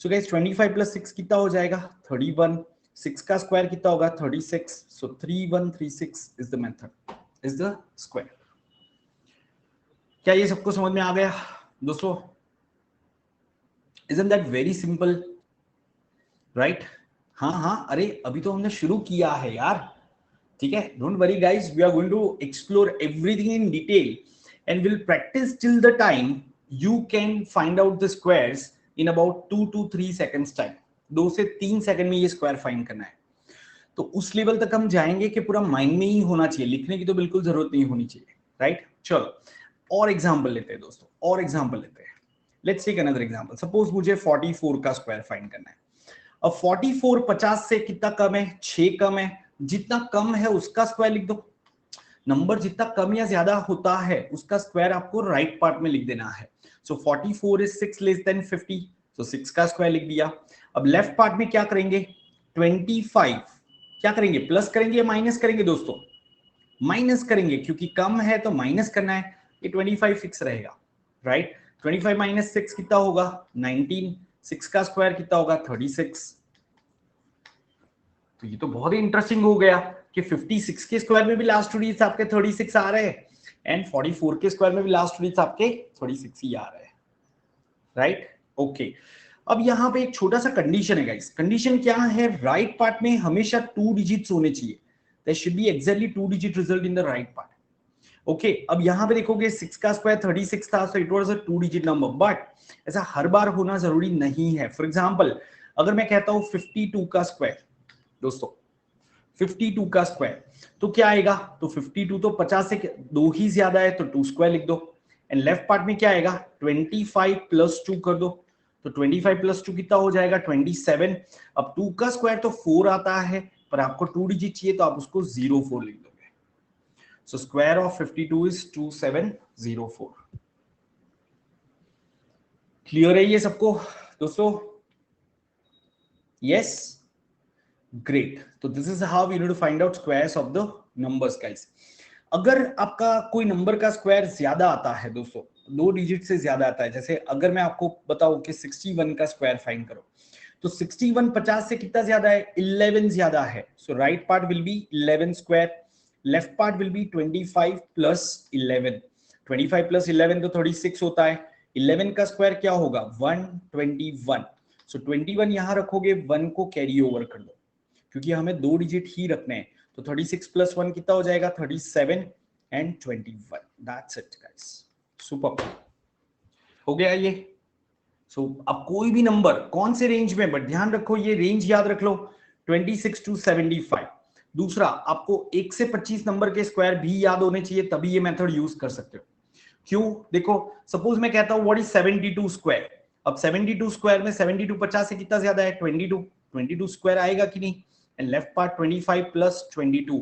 So guys 25 plus 6 कितना हो जाएगा? 31। 6 का स्क्वायर कितना होगा? 36। सो 3136 is the method, is the square. क्या ये सबको समझ में आ गया दोस्तों? Isn't that very simple, right? हाँ हाँ, अरे अभी तो हमने शुरू किया है यार, ठीक है? Don't worry guys, we are going to explore everything in detail and will practice till the time you can find out the squares in about 2 to 3 seconds time. 2 से 3 सेकंड में ये स्क्वायर फाइंड करना है। तो उस level तक हम जाएंगे कि पूरा माइंड में ही होना चाहिए, लिखने की तो बिल्कुल जरूरत नहीं होनी चाहिए, राइट? चलो और एग्जांपल लेते हैं दोस्तों, और एग्जांपल लेते हैं। Let's take another example. Suppose मुझे 44 का स्क्वायर फाइंड करना है। अब 44 50 से कितना कम है? 6 कम है। जितना कम है उसका स्क्वायर लिख दो। नंबर जितना कम या ज्यादा होता है उसका स्क्वायर आपको राइट पार्ट में लिख देना है। सो 44 इज 6 लेस देन 50, सो 6 का स्क्वायर लिख दिया। अब लेफ्ट पार्ट में क्या करेंगे? 25 क्या करेंगे? प्लस करेंगे या माइनस करेंगे दोस्तों? माइनस करेंगे, क्योंकि कम है तो माइनस करना है। ये 25 फिक्स रहेगा, राइट? 25 माइनस 6 कितना होगा? 19। 6 का स्क्वायर कितना होगा? 36। तो ये तो बहुत ही इंटरेस्टिंग हो गया कि 56 के स्क्वायर में भी लास्ट टू डिजिट्स आपके 36 आ रहे हैं एंड 44 के स्क्वायर में भी लास्ट टू डिजिट्स आपके 36 ही आ रहे हैं, राइट? ओके, अब यहां पे एक छोटा सा कंडीशन है गाइस। कंडीशन क्या है? राइट पार्ट में हमेशा 2 डिजिट्स होने चाहिए। There should be exactly 2 digit result in the right part. Okay, अब यहां पे देखोगे 6 का स्क्वायर 36 था, so it was a 2 digit number, but ऐसा हर बार होना जरूरी नहीं है। फॉर एग्जांपल अगर मैं कहता हूं 52 का स्क्वायर, दोस्तों 52 का स्क्वायर, तो क्या आएगा? तो 52 तो 50 से 2 ही ज्यादा है, तो 2 स्क्वायर लिख दो। एंड लेफ्ट पार्ट में क्या आएगा? 25 प्लस 2 कर दो, तो 25 प्लस 2 कितना हो जाएगा? 27। अब 2 का स्क्वायर तो 4 आता है, पर आपको 2 डिजिट चाहिए तो आप उसको 04 लिख दोगे। So square of 52 is 2704। Clear है ये सबको दोस्तों? Yes, great. तो this is how you need to find out squares of the numbers guys. अगर आपका कोई नंबर का स्क्वायर ज्यादा आता है दोस्तों, 2 डिजिट से ज्यादा आता है, जैसे अगर मैं आपको बताऊं कि 61 का स्क्वायर फाइंड करो, तो 61 50 से कितना ज्यादा है? 11 ज्यादा है। So right part will be 11 square, left part will be 25 plus 11। 25 plus 11 तो 36 होता है। 11 का स्क्वायर क्या होगा? 121। सो 21 यहां रखोगे, 1 को कैरी ओवर कर दो क्योंकि हमें 2 डिजिट ही रखने हैं। तो 36 प्लस 1 कितना हो जाएगा? 37 and 21। That's it guys, super. हो गया ये। सो अब कोई भी नंबर कौन से रेंज में, बट ध्यान रखो ये रेंज याद रख लो, 26 to 75। दूसरा, आपको 1 से 25 नंबर के स्क्वायर भी याद होने चाहिए, तभी ये मेथड यूज कर सकते हो। क्यों? देखो सपोज मैं कहता हूं व्हाट इज 72 स्क्वायर, अब 72 स्क्वायर में 72 50 से कितना ज्यादा है 22, 22 स्क्वायर आएगा कि नहीं? And left part 25 plus 22,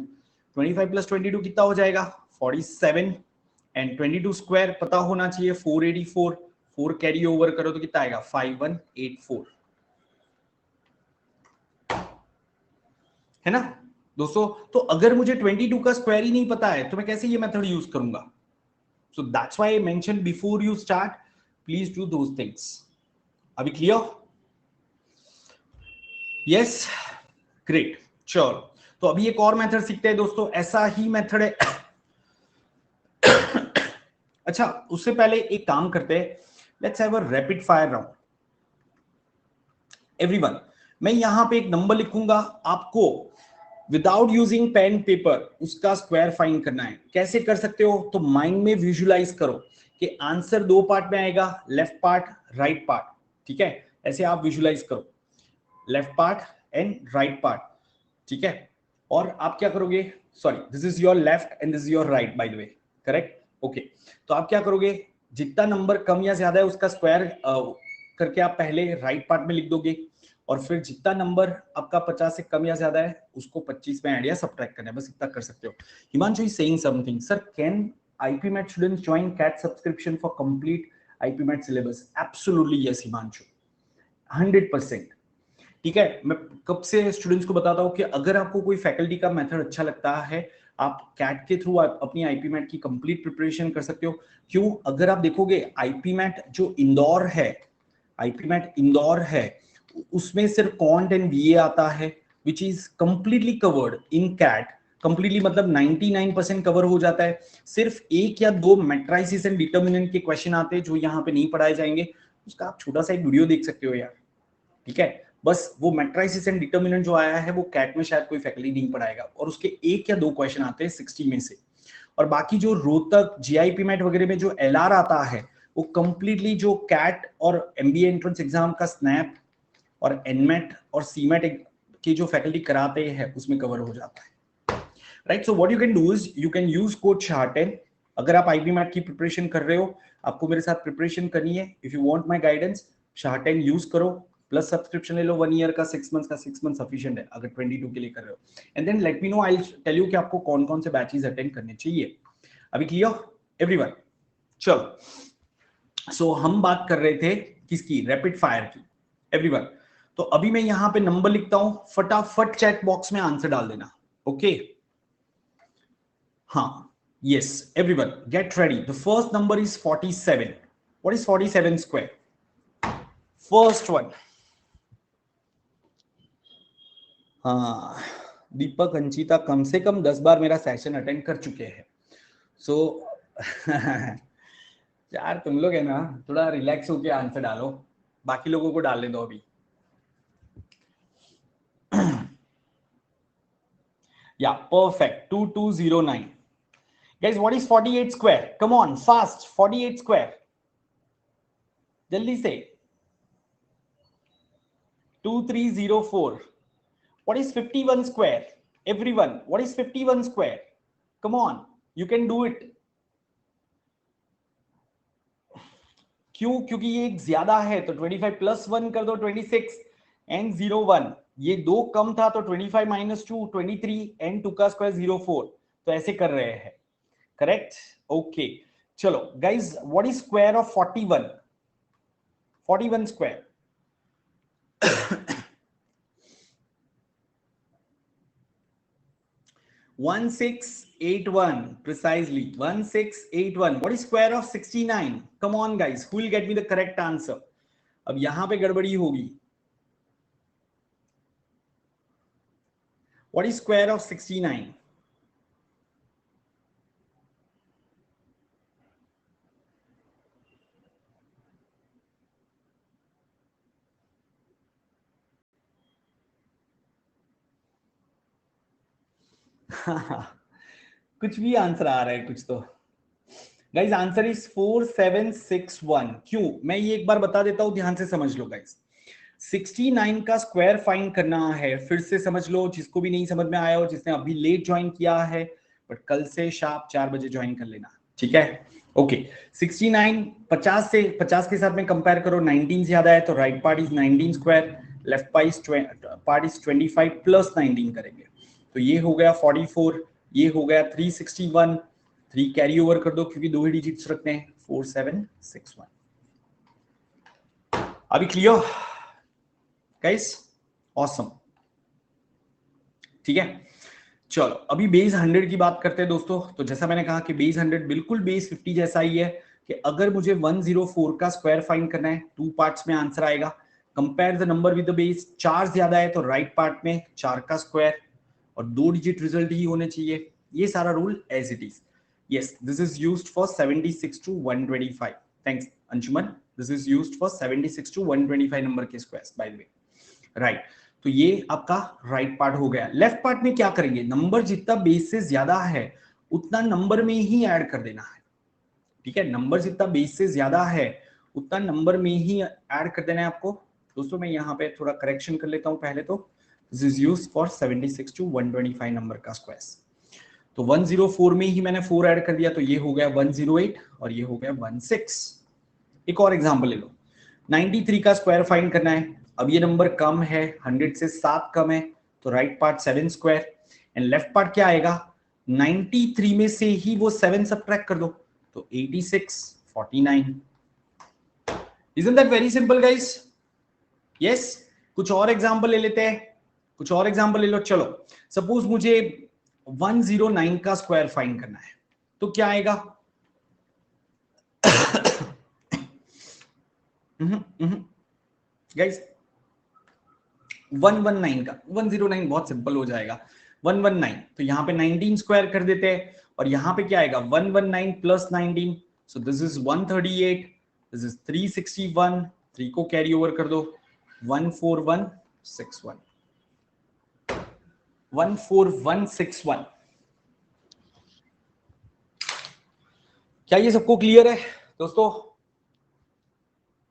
25 plus 22 कितना हो जाएगा 47, एंड 22 स्क्वायर पता होना चाहिए 484, 4 कैरी ओवर करो तो कितना आएगा 5184, है ना दोस्तों? तो अगर मुझे 22 का स्क्वायर ही नहीं पता है तो मैं कैसे ये मेथड यूज करूंगा? So that's why I mentioned before you start, please do those things. अभी clear? Yes, great. चलो तो अभी एक और मेथड सीखते हैं दोस्तों, ऐसा ही मेथड है। अच्छा उससे पहले एक काम करते हैं, let's have a rapid fire round. Everyone, मैं यहां पे एक नंबर लिखूंगा, आपको विदाउट यूजिंग पेन पेपर उसका स्क्वायर फाइंड करना है। कैसे कर सकते हो? तो माइंड में विजुलाइज करो कि आंसर दो पार्ट में आएगा, लेफ्ट पार्ट राइट पार्ट, ठीक है? ऐसे आप विजुलाइज करो, left part and right part, ठीक है? और आप क्या करोगे, sorry this is your left and this is your right bye the way, correct? Okay, तो आप क्या करोगे, जितना नंबर कम या ज्यादा है उसका स्क्वायर करके आप पहले राइट पार्ट में लिख दोगे, और फिर जितना नंबर आपका 50 से कम या ज्यादा है उसको 25 में ऐड या सब्ट्रैक्ट करना है, बस इतना कर सकते हो। Himanshu is saying something, sir can IPMAT students join CAT subscription for complete IPMAT syllabus? Absolutely yes Himanshu, 100%। ठीक है, मैं कब से स्टूडेंट्स को बताता हूं कि अगर आपको कोई फैकल्टी का मेथड अच्छा लगता है, आप कैट के थ्रू अपनी आईपीमैट की कंप्लीट प्रिपरेशन कर सकते हो। क्यों? अगर आप देखोगे आईपीमैट जो इंदौर है, आईपीमैट इंदौर है, उसमें सिर्फ कॉन्ट एंड वीए आता है, which is completely covered in CAT. Completely मतलब 99% कवर हो जाता है। सिर्फ एक या दो मैट्राइसिस एंड डिटर्मिनेंट के क्वेश्चन आते हैं जो यहाँ पे नहीं पढ़ाए जाएंगे, उसका आप छोटा सा एक वीडियो देख सकते हो यार, ठीक है? बस वो मैट्राइसिस एंड डिटर्मिनेंट जो आया है वो कैट में शायद कोई फैकल्टी नहीं पढ़ाएगा, और उसके एक या दो क्वेश्चन आते हैं 60 में से। और बाकी जो रोहतक जीआईपी मैट वगैरह में जो एलआर आता है वो कंप्लीटली जो कैट और एमबीए एंट्रेंस एग्जाम का स्नैप और एनमेट और सीमेट की जो फैकल्टी कराते हैं उसमें कवर हो जाता है, right? So what you can do is you can use code shorten. अगर आप आईपी मैट की प्रिपरेशन कर रहे हो, आपको मेरे साथ प्रिपरेशन करनी है, if you want my guidance, shorten use करो, प्लस सब्सक्रिप्शन ले लो 1 ईयर का, 6 मंथ्स का, 6 मंथ सफिशिएंट है अगर 22 के लिए कर रहे हो। And then let me know, I will tell you कि आपको कौन कौन से बैचेस अटेंड करने चाहिए। अभी क्लियर एवरीवन? चलो सो हम बात कर रहे थे किसकी, रैपिड फायर की, एवरीवन। तो अभी मैं यहां पे नंबर लिखता हूं, फटाफट चैट बॉक्स में आंसर डाल देना, ओके? हाँ, yes everyone get ready, the first number is 47. What is 47 square? First one, हाँ, दीपक अंचिता कम से कम 10 बार मेरा सेशन अटेंड कर चुके हैं। सो यार तुम लोग है ना, थोड़ा रिलैक्स होके आंसर डालो, बाकी लोगों को डालने दो अभी। या perfect, 2209। guys what is 48 square? come on fast, 48 square जल्दी से। 2304। what is 51 square? everyone what is 51 square? come on, you can do it। क्यों? क्योंकि ये एक ज्यादा है तो 25 प्लस 1 कर दो 26 एंड 01, ये दो कम था तो 25 माइनस 2 23 एंड 2 का स्क्वायर 04, तो ऐसे कर रहे हैं, करेक्ट? ओके चलो guys, what is square of 41? 41 square 1681, precisely 1681। what is square of 69? come on guys, who will get me the correct answer? अब यहां पे गड़बड़ी होगी। what is square of 69? कुछ भी आंसर आ रहा है कुछ तो। Guys answer is 4761। क्यों? मैं ये एक बार बता देता हूं, ध्यान से समझ लो गाइज। 69 का स्क्वायर फाइंड करना है, फिर से समझ लो, जिसको भी नहीं समझ में आया हो, जिसने अभी लेट ज्वाइन किया है, बट कल से शार्प 4 बजे ज्वाइन कर लेना, ठीक है? ओके 69 50 से 50 के साथ में कंपेयर करो 19 से ज्यादा है तो right part is 19 square, left part is 25 plus 19 करेंगे तो ये हो गया 44, ये हो गया 361, 3 कैरी ओवर कर दो क्योंकि दो ही डिजिट्स रखते हैं 4761। अभी क्लियर गाइस? ऑसम। ठीक है, चलो अभी बेस 100 की बात करते हैं दोस्तों। तो जैसा मैंने कहा कि बेस 100 बिल्कुल बेस 50 जैसा ही है कि अगर मुझे 104 का स्क्वायर फाइंड करना है, 2 पार्ट्स में आंसर आएगा। Compare the number with the base, 4 ज्यादा है तो राइट पार्ट में 4 का स्क्वायर और 2 डिजिट रिजल्ट ही होने चाहिए। ये सारा rule as it is. Yes, this is used for 76 to 125। Thanks Anshuman, this is used for 76 to 125 number के squares by the way, right. तो ये आपका राइट पार्ट हो गया। लेफ्ट पार्ट में क्या करेंगे, नंबर जितना बेस से ज्यादा है उतना नंबर में ही ऐड कर देना है। ठीक है, नंबर जितना बेस से ज्यादा है उतना नंबर में ही ऐड कर देना है आपको। दोस्तों मैं यहाँ पे थोड़ा करेक्शन कर लेता हूं पहले तो। This is used for 76 to 125 number का स्क्वायर्स। तो 104 में ही मैंने 4 ऐड कर दिया तो ये हो गया 108 और ये हो गया 16। एक और एग्जांपल ले लो, 93 का स्क्वायर फाइंड करना है। अब ये नंबर कम है, 100 से 7 कम है तो right part 7 square and left part क्या आएगा, 93 में से ही वो 7 सब्ट्रैक्ट कर दो तो 86 49। Isn't that very simple guys? Yes. कुछ और एग्जांपल ले लेते हैं, कुछ और एग्जांपल ले लो। चलो सपोज मुझे 109 का स्क्वायर फाइंड करना है तो क्या आएगा, गाइस 119 का 109 बहुत सिंपल हो जाएगा। 119 तो यहां पे 19 स्क्वायर कर देते हैं और यहां पे क्या आएगा 119 plus 19, so this is 138, this is 361, 3 को कैरी ओवर कर दो 14161, 14161। क्या ये सबको क्लियर है दोस्तों?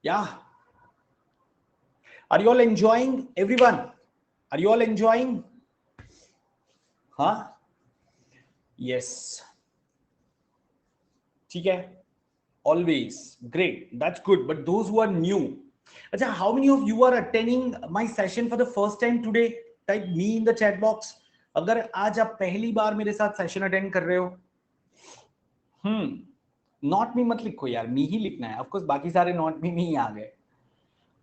या are you all enjoying everyone? Are you all enjoying? हाँ, यस, ठीक है, always great, that's good, but those who are new, acha, how many of you are attending my session for the first time today? Type me in the chat box अगर आज आप पहली बार मेरे साथ session attend कर रहे हो। Not me मत लिखो यार, मी ही लिखना है, ऑफ कोर्स बाकी सारे नॉट मी में ही आ गए।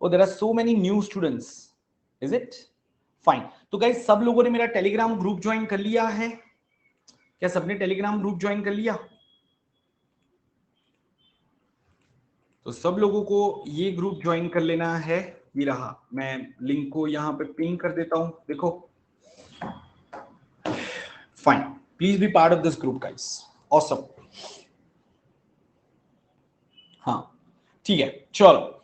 Oh there are so many new students, is it fine? तो गाइस सब लोगों ने मेरा टेलीग्राम ग्रुप ज्वाइन कर लिया है क्या? सबने टेलीग्राम ग्रुप ज्वाइन कर लिया? तो सब लोगों को ये ग्रुप ज्वाइन कर लेना है। ये रहा, मैं लिंक को यहाँ पे पिन कर देता हूं, देखो। Fine, please be part of this group guys, awesome. हाँ ठीक है, चलो।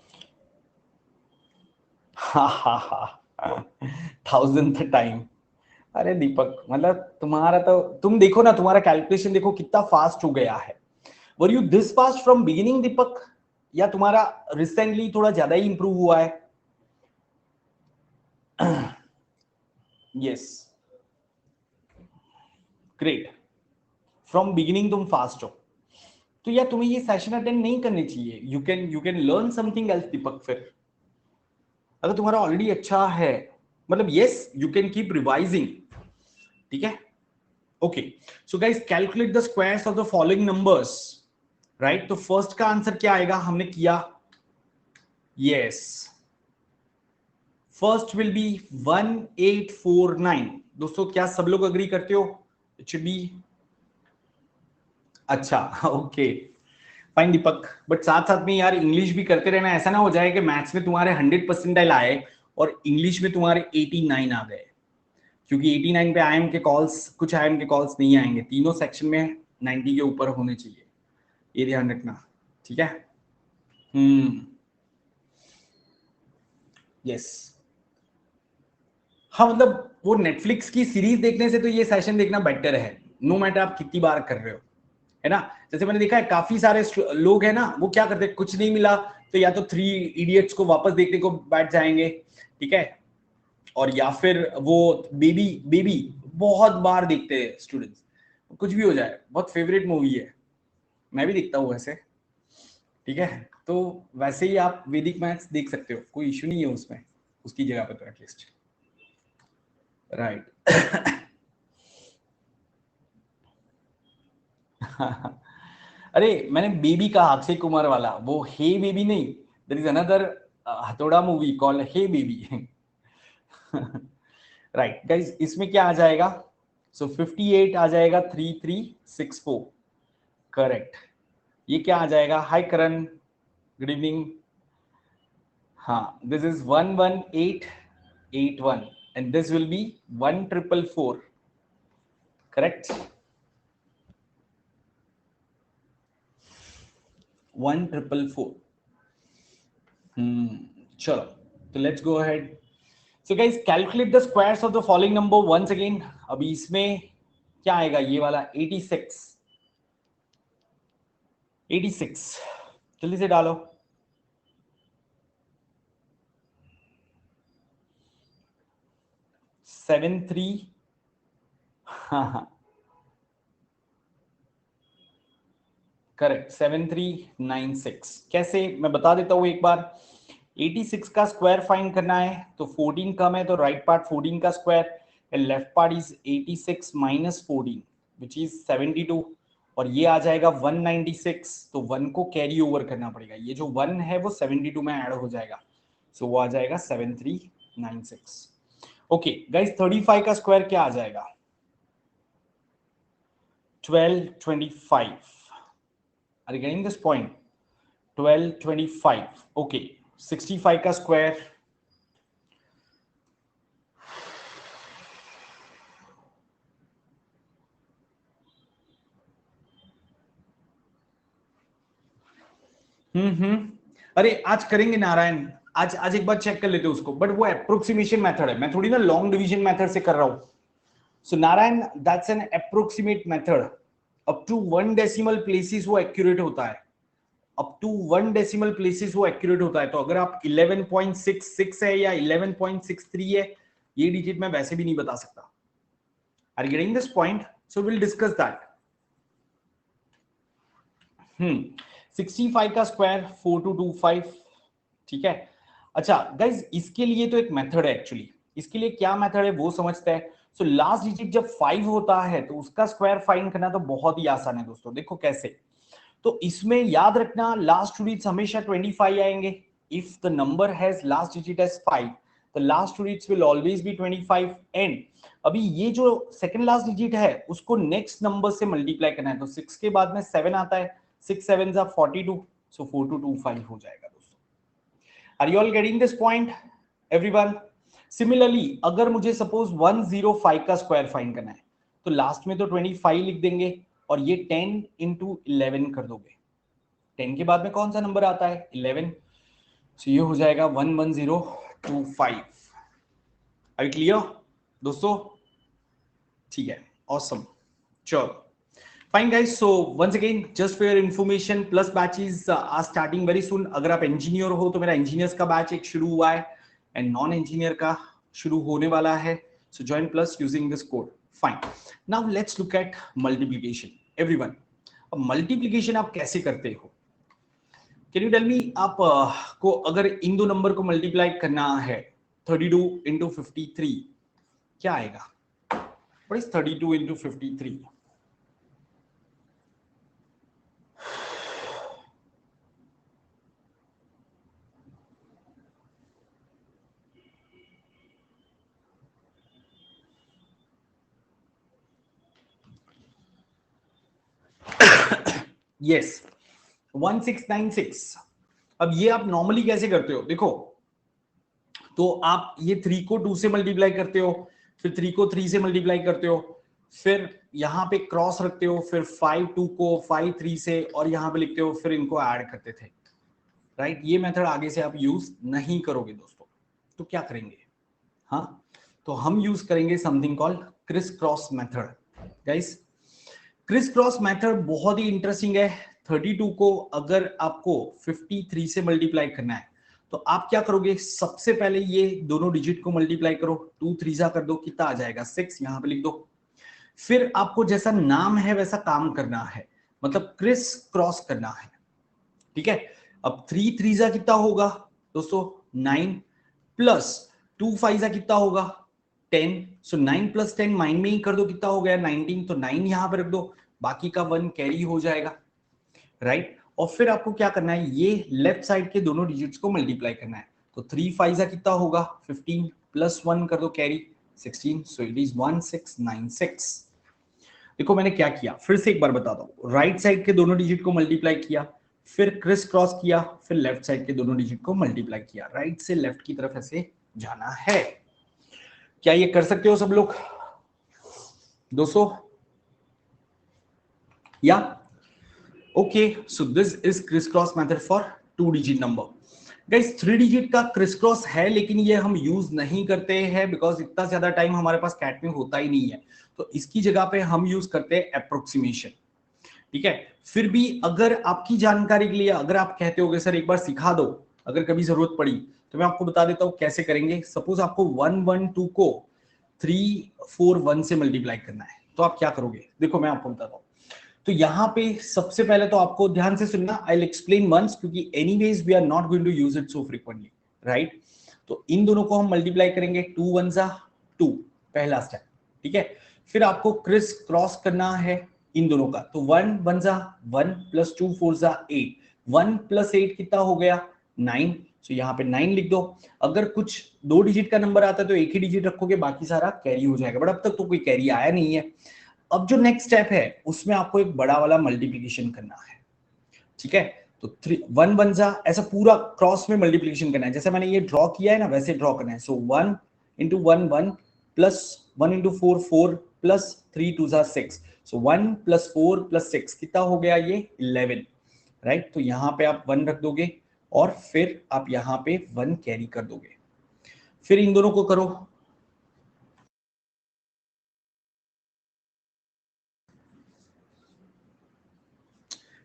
हा हा हा, 1000th टाइम। अरे दीपक, मतलब तुम्हारा तो, तुम देखो ना, तुम्हारा कैलकुलेशन देखो कितना फास्ट हो गया है। Were you this fast from beginning Deepak, या तुम्हारा रिसेंटली थोड़ा ज्यादा ही इंप्रूव हुआ है? यस, ग्रेट, फ्रॉम बिगिनिंग तुम फास्ट हो। तो यार तुम्हें ये सेशन अटेंड नहीं करने चाहिए। You can learn something else Deepak. फिर अगर तुम्हारा ऑलरेडी अच्छा है, मतलब yes you can keep revising, ठीक है। Okay, so guys calculate the squares of the following numbers, right. तो फर्स्ट का आंसर क्या आएगा, हमने किया, यस, फर्स्ट विल बी 1849। दोस्तों क्या सब लोग अग्री करते हो? इट शुड बी, अच्छा, ओके फाइन दीपक, बट साथ साथ में यार इंग्लिश भी करते रहना, ऐसा ना हो जाए कि मैथ्स में तुम्हारे 100% आए और इंग्लिश में तुम्हारे 89 आ गए, क्योंकि 89 पे आईएम के कॉल्स, कुछ आईएम के कॉल्स नहीं आएंगे। तीनों सेक्शन में 90 के ऊपर होने चाहिए, ये ध्यान रखना, ठीक है। यस, हाँ, मतलब वो नेटफ्लिक्स की सीरीज देखने से तो ये सेशन देखना बेटर है, नो मैटर आप कितनी बार कर रहे हो, है ना। जैसे मैंने देखा है काफी सारे लोग हैं ना, वो क्या करते हैं, कुछ नहीं मिला तो या तो 3 इडियट्स को वापस देखने को बैठ जाएंगे, ठीक है, और या फिर वो बेबी बेबी बहुत बार देखते हैं स्टूडेंट्स। कुछ भी हो जाए, बहुत फेवरेट मूवी है। मैं भी देखता हूँ वैसे, ठीक है। तो वैसे ही आप वैदिक मैथ्स देख सकते हो, कोई इश्यू नहीं है उसमें, उसकी जगह पे तो एटलीस्ट, राइट। अरे मैंने बेबी कहा, अक्षय कुमार वाला, वो हे बेबी नहीं, देयर इज अनदर हथौड़ा मूवी कॉल्ड हे बेबी। राइट गाइस, इसमें क्या आ जाएगा? सो 58 आ जाएगा 3364, करेक्ट। ये क्या आ जाएगा? हाय करण, गुड इवनिंग। हाँ, this is 11881 and this will be 1444, correct. 1444। चलो, तो let's go ahead. So guys, calculate the squares of the following number once again. अभी इसमें क्या आएगा? ये वाला 86, 86 जल्दी से डालो। 73, हाँ करेक्ट, 7396। कैसे, मैं बता देता हूँ एक बार। 86 का स्क्वायर फाइंड करना है, तो 14 कम है तो राइट पार्ट 14 का square and left part is 86 minus 14 which is 72, और ये आ जाएगा 196। तो 1 को कैरी ओवर करना पड़ेगा, ये जो 1 है वो 72 में ऐड हो जाएगा, सो वो आ जाएगा 7396। ओके गाइस, 35 का स्क्वायर क्या आ जाएगा? 1225। Are you getting this point? 1225. Okay. 65 का स्क्वायर, अरे आज करेंगे नारायण, आज आज एक बार चेक कर लेते हैं उसको, बट वो अप्रोक्सीमेशन मेथड है, मैं थोड़ी ना लॉन्ग डिवीजन मेथड से कर रहा हूं। So Narayan, that's an approximate method, up to 1 decimal places वो एक्यूरेट होता है, अप टू 1 डेसिमल प्लेसेस वो एक्यूरेट होता है। तो अगर आप 11.66 है या 11.63 है, ये डिजिट मैं वैसे भी नहीं बता सकता। Are you getting this point? So will discuss that. 65 का स्क्वायर 4225, ठीक है। अच्छा गाइज, इसके लिए तो एक मेथड है एक्चुअली, इसके लिए क्या मेथड है वो समझते हैं। सो लास्ट डिजिट जब 5 होता है तो उसका स्क्वायर फाइंड करना तो बहुत ही आसान है दोस्तों। देखो कैसे, तो इसमें याद रखना लास्ट टू डिजिट्स हमेशा 25 आएंगे। If the number has last digit as 5, the last two digits will always be 25 and अभी ये जो सेकंड लास्ट डिजिट है उसको नेक्स्ट नंबर से मल्टीप्लाई करना है, तो 6 के बाद में 7 आता है, 6 7 42, सो 4225 हो जाएगा दोस्तों। Are you all getting this point everyone? Similarly अगर मुझे सपोज 105 का स्क्वायर फाइंड करना है, तो लास्ट में तो 25 लिख देंगे और ये 10 into 11 कर दोगे। 10 के बाद में कौन सा नंबर आता है? 11, so ये हो जाएगा 11025। आर यू क्लियर दोस्तों? ठीक है, ऑसम। चलो fine guys, so once again just for your information, plus batches are starting very soon. अगर आप इंजीनियर हो तो मेरा इंजीनियर्स का बैच एक शुरू हुआ है एंड नॉन इंजीनियर का शुरू होने वाला है, सो join plus using this code. Fine, now let's look at multiplication everyone. अब मल्टीप्लिकेशन आप कैसे करते हो? कैन यू टेल मी, आप को अगर इन दो नंबर को मल्टीप्लाई करना है, 32 into 53, क्या आएगा? What is 32 into 53? यस, 1696। अब ये आप नॉर्मली कैसे करते हो? देखो, तो आप ये 3 को 2 से मल्टीप्लाई करते हो, फिर 3 को 3 से मल्टीप्लाई करते हो, फिर यहाँ पे क्रॉस रखते हो, फिर 5 2 को 5 3 से, और यहाँ पे लिखते हो, फिर इनको ऐड करते थे, राइट। ये मेथड आगे से आप यूज नहीं करोगे दोस्तों, तो क्या करेंगे? हाँ, तो हम यूज करेंगे something called criss cross method. Guys, criss cross method बहुत ही इंटरेस्टिंग है। 32 को अगर आपको 53 से मल्टीप्लाई करना है, तो आप क्या करोगे? सबसे पहले ये दोनों डिजिट को मल्टीप्लाई करो, 2 3 कर दो, कितना आ जाएगा? 6, यहाँ पे लिख दो। फिर आपको जैसा नाम है वैसा काम करना है। मतलब क्रिस क्रॉस करना है, ठीक है। अब 3 3 जा कितना होगा दोस्तों 9 प्लस 2 5 जा कितना होगा 10, सो 9 प्लस 10 माइंड में ही कर दो कितना हो गया 19, तो 9 यहां पर रख दो, बाकी का 1 कैरी हो जाएगा, राइट। और फिर आपको क्या करना है, ये लेफ्ट साइड के दोनों डिजिट्स को मल्टीप्लाई करना है, तो 3 5 जा कितना होगा 15 प्लस 1 कर दो कैरी 16, सो इट इज 1696। देखो मैंने क्या किया, फिर से एक बार बताता हूं, राइट साइड के दोनों डिजिट को मल्टीप्लाई किया, फिर क्रिस क्रॉस किया, फिर लेफ्ट साइड के दोनों डिजिट को मल्टीप्लाई किया, राइट से लेफ्ट की तरफ ऐसे जाना है। क्या ये कर सकते हो सब लोग दोस्तों? या okay, so this is criss cross method for 2 digit number. Guys 3 digit का क्रिस क्रॉस है, लेकिन ये हम यूज नहीं करते हैं बिकॉज इतना ज्यादा टाइम हमारे पास कैट में होता ही नहीं है, तो इसकी जगह पे हम यूज करते हैं अप्रोक्सीमेशन, ठीक है। फिर भी अगर आपकी जानकारी के लिए अगर आप कहते हो सर एक बार सिखा दो, अगर कभी जरूरत पड़ी तो मैं आपको बता देता हूं कैसे करेंगे। सपोज आपको 1 1 2 को 3 4 1 से मल्टीप्लाई करना है, तो आप क्या करोगे, देखो मैं आपको बताता हूं। तो यहां पे सबसे पहले तो आपको ध्यान से सुनना, आई विल एक्सप्लेन वंस, क्योंकि anyways we are not going to use it so frequently, right. तो इन दोनों को हम मल्टीप्लाई करेंगे, 2 1 जा 2, पहला स्टेप, ठीक है। फिर आपको क्रिस क्रॉस करना है इन दोनों का, तो 1 1 जा 1 प्लस 2 4 जा 8, 1 प्लस 8 कितना हो गया 9, तो यहाँ पे 9 लिख दो। अगर कुछ 2 डिजिट का नंबर आता है तो एक ही डिजिट रखोगे, बाकी सारा कैरी हो जाएगा, बट अब तक तो कोई कैरी आया नहीं है। अब जो नेक्स्ट स्टेप है उसमें आपको एक बड़ा वाला मल्टीप्लिकेशन करना है, ठीक है। तो 3 1 1 जा ऐसा पूरा क्रॉस में मल्टीप्लिकेशन करना है, जैसे मैंने ये ड्रॉ किया है ना वैसे ड्रॉ करना है। सो 1 इंटू 1 1 प्लस 1 इंटू 4 4 प्लस 3 2 जा 6, सो 1 प्लस 4 प्लस 6 कितना हो गया ये 11, राइट। तो यहाँ पे आप 1 रख दोगे और फिर आप यहाँ पे 1 कैरी कर दोगे, फिर इन दोनों को करो,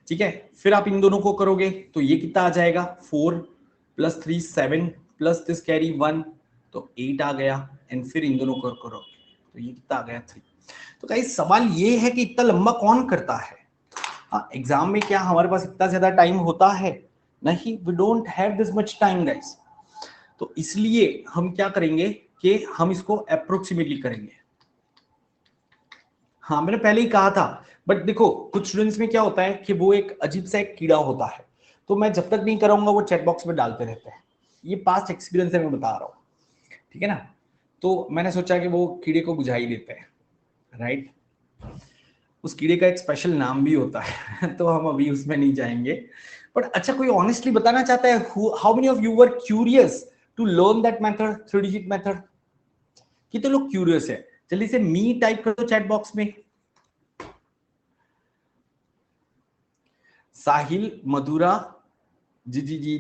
ठीक है। फिर आप इन दोनों को करोगे तो ये कितना आ जाएगा 4 प्लस 3 7 प्लस दिस कैरी 1, तो 8 आ गया। एंड फिर इन दोनों को करो तो ये कितना आ गया 3। तो गाइस सवाल ये है कि इतना लंबा कौन करता है? हाँ, एग्जाम में क्या हमारे पास इतना ज्यादा टाइम होता है? नहीं, we don't have this much time guys. तो इसलिए हम क्या करेंगे कि हम इसको अप्रोक्सीमेटली करेंगे। हाँ, मैंने पहले ही कहा था, बट देखो कुछ स्टूडेंट्स में क्या होता है कि वो एक अजीब सा एक कीड़ा होता है, तो मैं जब तक नहीं कराऊंगा वो चैट बॉक्स में डालते रहते हैं। ये पास्ट एक्सपीरियंस है, मैं बता रहा हूँ, ठीक है ना। तो मैंने सोचा कि वो कीड़े को बुझा ही देते हैं, राइट। उस कीड़े का एक स्पेशल नाम भी होता है तो हम अभी उसमें नहीं जाएंगे। बट अच्छा, कोई ऑनेस्टली बताना चाहता है how many of you were curious to learn that method, 3 digit method? कितने लोग क्यूरियस है? जल्दी से मी टाइप कर दो चैट बॉक्स में। साहिल, मधुरा, जी जी जी,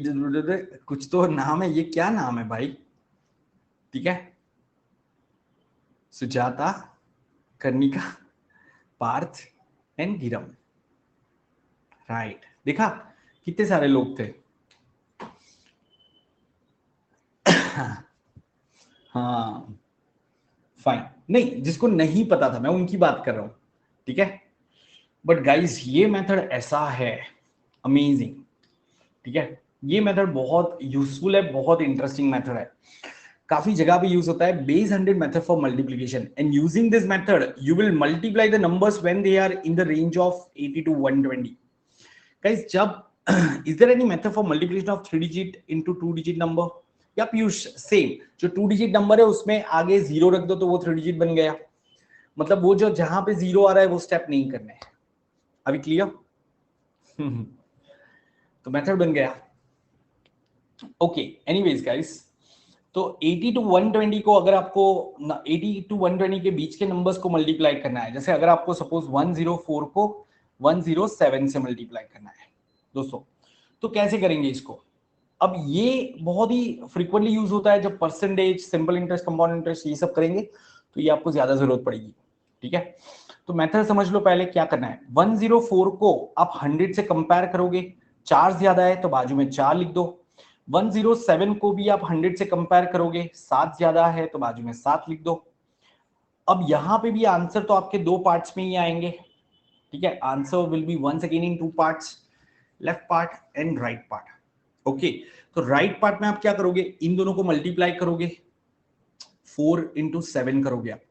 कुछ तो नाम है, ये क्या नाम है भाई? ठीक है, सुजाता, कर्णिका, पार्थ एंड धीरम, राइट। देखा कितने सारे लोग थे। हाँ फाइन, नहीं जिसको नहीं पता था मैं उनकी बात कर रहा हूं, ठीक है। बट गाइस ये मेथड ऐसा है अमेजिंग, ठीक है। ये मेथड बहुत यूजफुल है, बहुत इंटरेस्टिंग मेथड है, काफी जगह पे यूज होता है। Base 100 method for multiplication, and using this method you will multiply the numbers when they are in the range of 80 to 120। Guys जब is there any method for multiplication of 3 digit into 2 digit number? या Piyush same, जो 2 digit number है उसमें आगे 0 रख दो तो वो 3 डिजिट बन गया, मतलब वो जो जहां पे 0 आ रहा है वो स्टेप नहीं करने हैं। अभी क्लियर? तो मेथड बन गया। ओके, एनीवेज गाइस, तो 80 to 120 को अगर आपको 80 to 120 के बीच के नंबर्स को मल्टीप्लाई करना है, जैसे अगर आपको सपोज 104 को 107 से मल्टीप्लाई करना है दोस्तों, तो कैसे करेंगे इसको? अब ये बहुत ही फ्रीक्वेंटली यूज होता है जब percentage, simple interest, compound interest ये सब करेंगे, तो ये आपको ज्यादा जरूरत पड़ेगी, ठीक है। तो मेथड समझ लो पहले क्या करना है। 104 को आप 100 से कंपेयर करोगे, 4 ज्यादा है तो बाजू में 4 लिख दो। 107 को भी आप 100 से कंपेयर करोगे, 7 ज्यादा है तो बाजू में 7 लिख दो। अब यहां पे भी आंसर तो आपके दो पार्ट्स में ही आएंगे, ठीक है, answer will be once again in two parts, left part and right part. Okay, तो राइट पार्ट में आप क्या करोगे, इन दोनों को मल्टीप्लाई करोगे, 4 into 7 करोगे आप।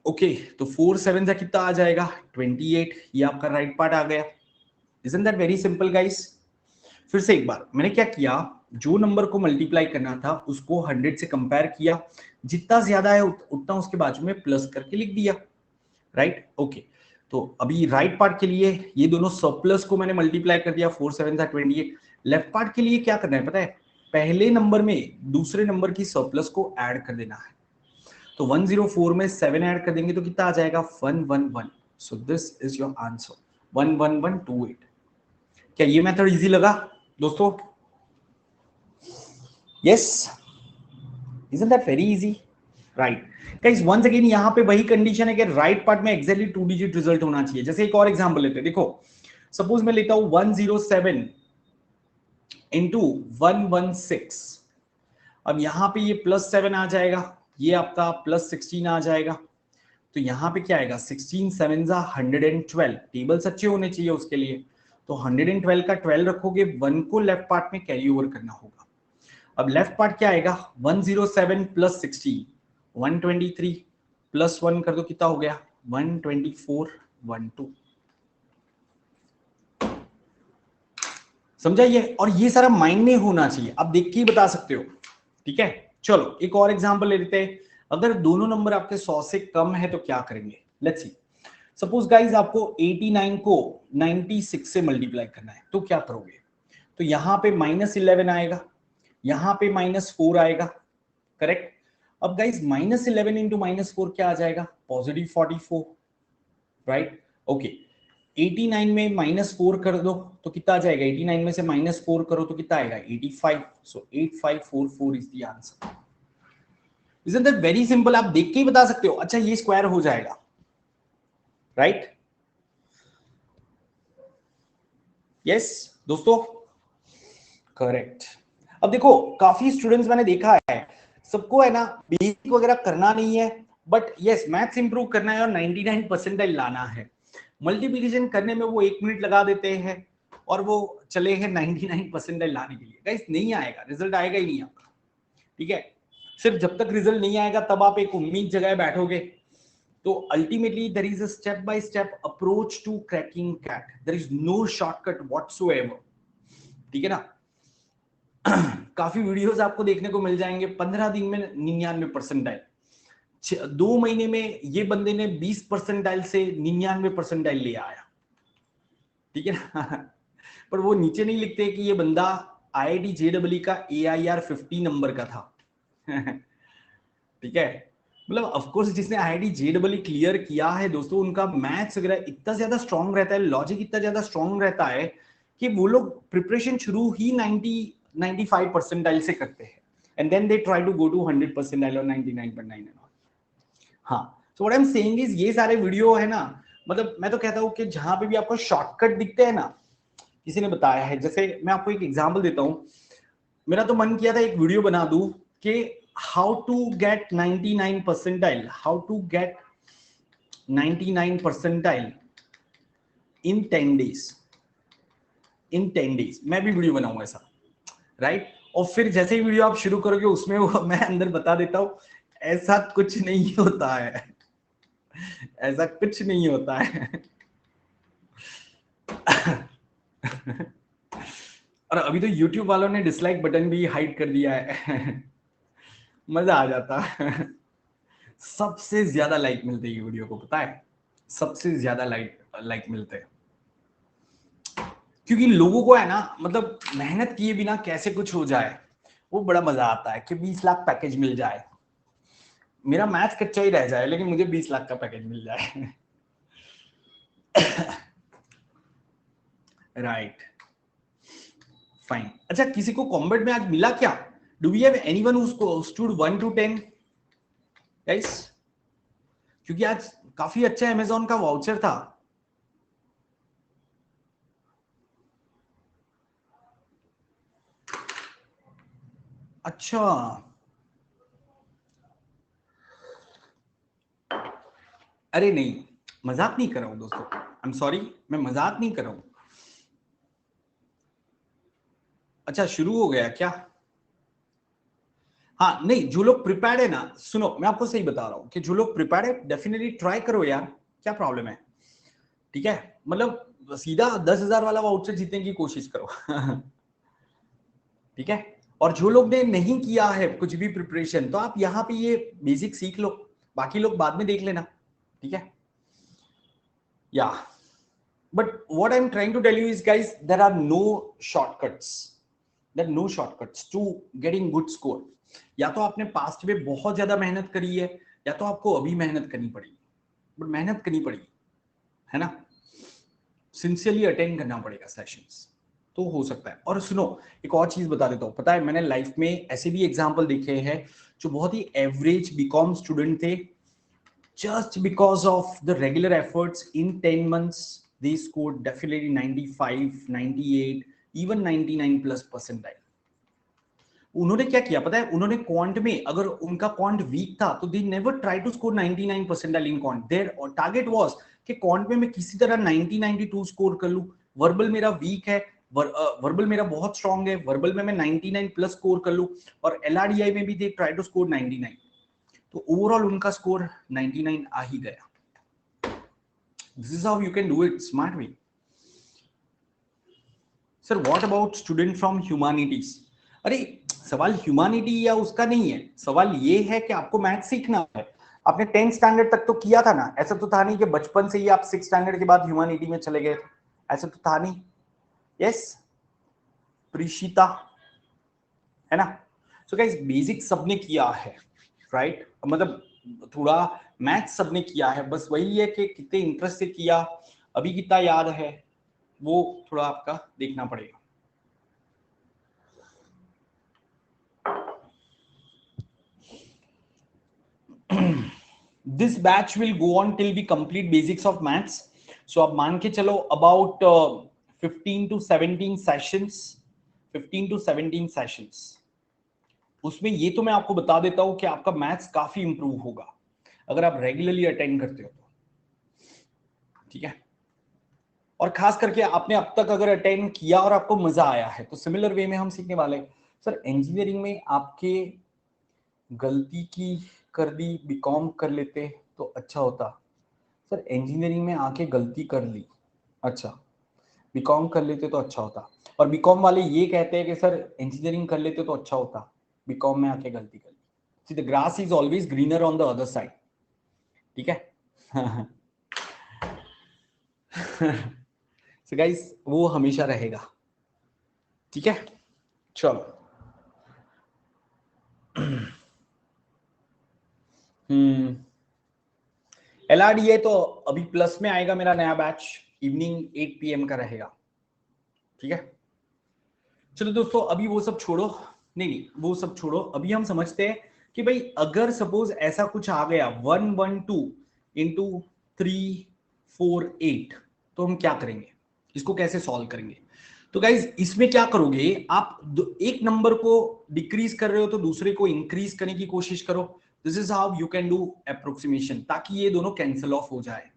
ओके, तो 4 7 से कितना आ जाएगा 28, ये आपका राइट पार्ट आ गया। Isn't that very simple guys. फिर से एक बार मैंने क्या किया, जो नंबर को मल्टीप्लाई करना था उसको 100 से कंपेयर किया, जितना ज्यादा है उतना उसके बाजू में प्लस करके लिख दिया, राइट। ओके, तो अभी राइट पार्ट के लिए ये दोनों सरप्लस को मैंने मल्टीप्लाई कर दिया, 4 7 था 28। लेफ्ट पार्ट के लिए क्या करना है पता है, पहले नंबर में दूसरे नंबर की सरप्लस को ऐड कर देना है। तो 104 में 7 ऐड कर देंगे तो कितना आ जाएगा 111। So this is your answer 11128। क्या ये मेथड इजी लगा दोस्तों? Yes, isn't that very easy, right. Guys once again यहां पे वही कंडीशन है कि राइट पार्ट में एक्जैक्टली 2 डिजिट रिजल्ट होना चाहिए। जैसे एक और एग्जांपल लेते हैं, देखो सपोज मैं लेता हूं 107 इंटू 116। अब यहां पे ये +7 आ जाएगा, ये आपका +16 आ जाएगा, तो यहां पे क्या आएगा 16 7 112। टेबल्स अच्छे होने चाहिए उसके लिए, तो 112 का 12 रखोगे, 1 को लेफ्ट पार्ट में कैरी ओवर करना होगा। अब लेफ्ट पार्ट क्या आएगा 107 + 16 123 + 1 कर दो, कितना हो गया 124 12। समझा ये? और ये सारा माइंड में होना चाहिए, आप देख के ही बता सकते हो, ठीक है। चलो एक और एग्जांपल ले लेते हैं, अगर दोनों नंबर आपके 100 से कम है तो क्या करेंगे, लेट्स सी। सपोज गाइज आपको 89 को 96 से मल्टीप्लाई करना है, तो क्या करोगे, तो यहां पे -11 आएगा, यहां पे -4 आएगा, करेक्ट। अब गाइज -11 इंटू -4 क्या आ जाएगा +44, राइट। ओके, 89 में -4 कर दो तो कितना आ जाएगा, 89 में से -4 करो तो कितना आएगा 85। सो 8544 is the answer. Isn't that very simple, आप देख के ही बता सकते हो। अच्छा ये स्क्वायर हो जाएगा, राइट। यस दोस्तों, करेक्ट। अब देखो काफी स्टूडेंट्स मैंने देखा है, सबको है ना बेसिक वगैरह करना नहीं है, बट यस मैथ्स इंप्रूव करना है और 99 परसेंटाइल लाना है। मल्टीप्लिकेशन करने में वो 1 मिनट लगा देते हैं और वो चले हैं 99 परसेंटाइल लाने के लिए। गाइस नहीं आएगा, रिजल्ट आएगा ही नहीं आपका, ठीक है। सिर्फ जब तक रिजल्ट नहीं आएगा तब आप एक उम्मीद जगह बैठोगे। तो ultimately there is a step by step approach to cracking CAT, there is no shortcut whatsoever, ठीक है ना। काफी वीडियोस आपको देखने को मिल जाएंगे, 15 दिन में 99 परसेंटाइल, 2 महीने में ये बंदे ने 20 परसेंटाइल से 99 परसेंटाइल ले आया, ठीक है ना। पर वो नीचे नहीं लिखते कि ये बंदा IIT JEE का AIR 50 नंबर का था। ठीक है, मतलब ऑफ कोर्स जिसने IIT JEE क्लियर किया है दोस्तों, उनका मैथ्स वगैरह इतना ज्यादा स्ट्रांग रहता है, लॉजिक इतना ज्यादा स्ट्रांग रहता है कि वो लोग प्रिपरेशन शुरू ही 95 परसेंटाइल से करते हैं, and then they try to go to 100 percentile और 99.9 एंड ऑल। हाँ, so what I am saying is ये सारे वीडियो है ना, मतलब मैं तो कहता हूँ कि जहां पे भी आपको शॉर्टकट दिखते हैं ना, किसी ने बताया है। जैसे मैं आपको एक एग्जांपल देता हूँ, मेरा तो मन किया था एक वीडियो बना दूं कि how to get 99 percentile, how to get 99 percentile in 10 days, in 10 days मैं भी वीडियो बनाऊंगा ऐसा, राइट। और फिर जैसे ही वीडियो आप शुरू करोगे उसमें वो मैं अंदर बता देता हूं ऐसा कुछ नहीं होता है, ऐसा कुछ नहीं होता है। और अभी तो YouTube वालों ने डिसलाइक बटन भी हाइड कर दिया है। मजा आ जाता है। सबसे ज्यादा लाइक मिलते हैं वीडियो को, पता है, सबसे ज्यादा लाइक मिलते हैं, क्योंकि लोगों को है ना, मतलब मेहनत किए बिना कैसे कुछ हो जाए वो बड़ा मजा आता है कि 20 लाख पैकेज मिल जाए, मेरा मैथ कच्चा ही रह जाए लेकिन मुझे 20 लाख का पैकेज मिल जाए। Right, fine. अच्छा किसी को कॉम्बैट में आज मिला क्या, do we have anyone who stood 1 to 10 guys, क्योंकि आज काफी अच्छा अमेज़न का वाउचर था। अच्छा, अरे नहीं, मजाक नहीं कर रहा हूं दोस्तों, एम सॉरी, मैं मजाक नहीं कर रहा हूं। अच्छा शुरू हो गया क्या? हाँ नहीं, जो लोग प्रिपेयर्ड है ना, सुनो मैं आपको सही बता रहा हूँ कि जो लोग प्रिपेयर्ड है डेफिनेटली ट्राई करो यार, क्या प्रॉब्लम है? ठीक है, मतलब सीधा 10,000 वाला वाउचर जीतने की कोशिश करो। ठीक है, और जो लोग ने नहीं किया है कुछ भी प्रिपरेशन, तो आप यहाँ पे ये बेसिक सीख लो, बाकी लोग बाद में देख लेना। ठीक है, या but what I am trying to tell you is guys, there are no shortcuts, there no shortcuts to getting good score. या तो आपने पास्ट में बहुत ज्यादा मेहनत करी है, या तो आपको अभी मेहनत करनी पड़ेगी, बट मेहनत करनी पड़ेगी, है ना, सिंसियरली अटेंड करना पड़ेगा सेशंस, तो हो सकता है। और सुनो एक और चीज बता देता हूँ, पता है मैंने लाइफ में ऐसे भी एग्जांपल देखे हैं जो बहुत ही एवरेज बीकॉम स्टूडेंट थे, just because of the regular efforts in 10 months they scored definitely 95, 98, even 99 plus percentile। उन्होंने क्या किया पता है, उन्होंने क्वांट में, अगर उनका क्वांट वीक था तो they never try to score 99 percentile in quant, their target was कि क्वांट में मैं किसी तरह 90, 92 स्कोर कर लूं। वर्बल मेरा वीक है, वर्बल मेरा बहुत स्ट्रांग है, वर्बल में मैं 99 प्लस स्कोर कर लूं, और एलआरडीआई में भी दे ट्राई टू स्कोर 99, तो ओवरऑल उनका स्कोर 99 आ ही गया। This is how you can do it smart way. Sir what about student from humanities? अरे सवाल ह्यूमैनिटी या उसका नहीं है, सवाल ये है कि आपको मैथ सीखना है। आपने 10th स्टैंडर्ड तक तो किया था ना, ऐसा तो था नहीं कि बचपन से ही आप 6th स्टैंडर्ड के बाद ह्यूमैनिटी में चले गए थे, ऐसा तो था नहीं। यस प्रीशिता, है ना। सो गाइस बेसिक सबने किया है, राइट, मतलब थोड़ा मैथ सबने किया है, बस वही है कि कितने इंटरेस्ट से किया, अभी कितना याद है, वो थोड़ा आपका देखना पड़ेगा। This batch will go on till we complete basics of maths. So आप मान के चलो about 15 to 17 sessions, 15 to 17 sessions। उसमें ये तो मैं आपको बता देता हूं कि आपका मैथ्स काफी इंप्रूव होगा अगर आप रेगुलरली अटेंड करते हो तो, ठीक है। और खास करके आपने अब तक अगर अटेंड किया और आपको मजा आया है, तो सिमिलर वे में हम सीखने वाले हैं। सर इंजीनियरिंग में आपके गलती की कर दी, बीकॉम कर लेते तो अच्छा होता। सर इंजीनियरिंग में आके गलती कर ली, अच्छा बीकॉम कर लेते तो अच्छा होता। और बीकॉम वाले ये कहते हैं कि सर इंजीनियरिंग कर लेते तो अच्छा होता, बीकॉम में आके गलती कर ली। See the grass is always greener on the other side, ठीक है। सो गाइस वो हमेशा रहेगा, ठीक है। चलो एलआरडीए तो अभी प्लस में आएगा, मेरा नया बैच इवनिंग 8 PM का रहेगा, ठीक है। चलो दोस्तों अभी वो सब छोड़ो, नहीं वो सब छोड़ो, अभी हम समझते हैं कि भाई अगर सपोज ऐसा कुछ आ गया 112 इंटू 348, तो हम क्या करेंगे, इसको कैसे सॉल्व करेंगे? तो गाइज इसमें क्या करोगे आप, एक नंबर को डिक्रीज कर रहे हो तो दूसरे को इंक्रीज करने की कोशिश करो। This is how you can do approximation, ताकि ये दोनों कैंसिल ऑफ हो जाए।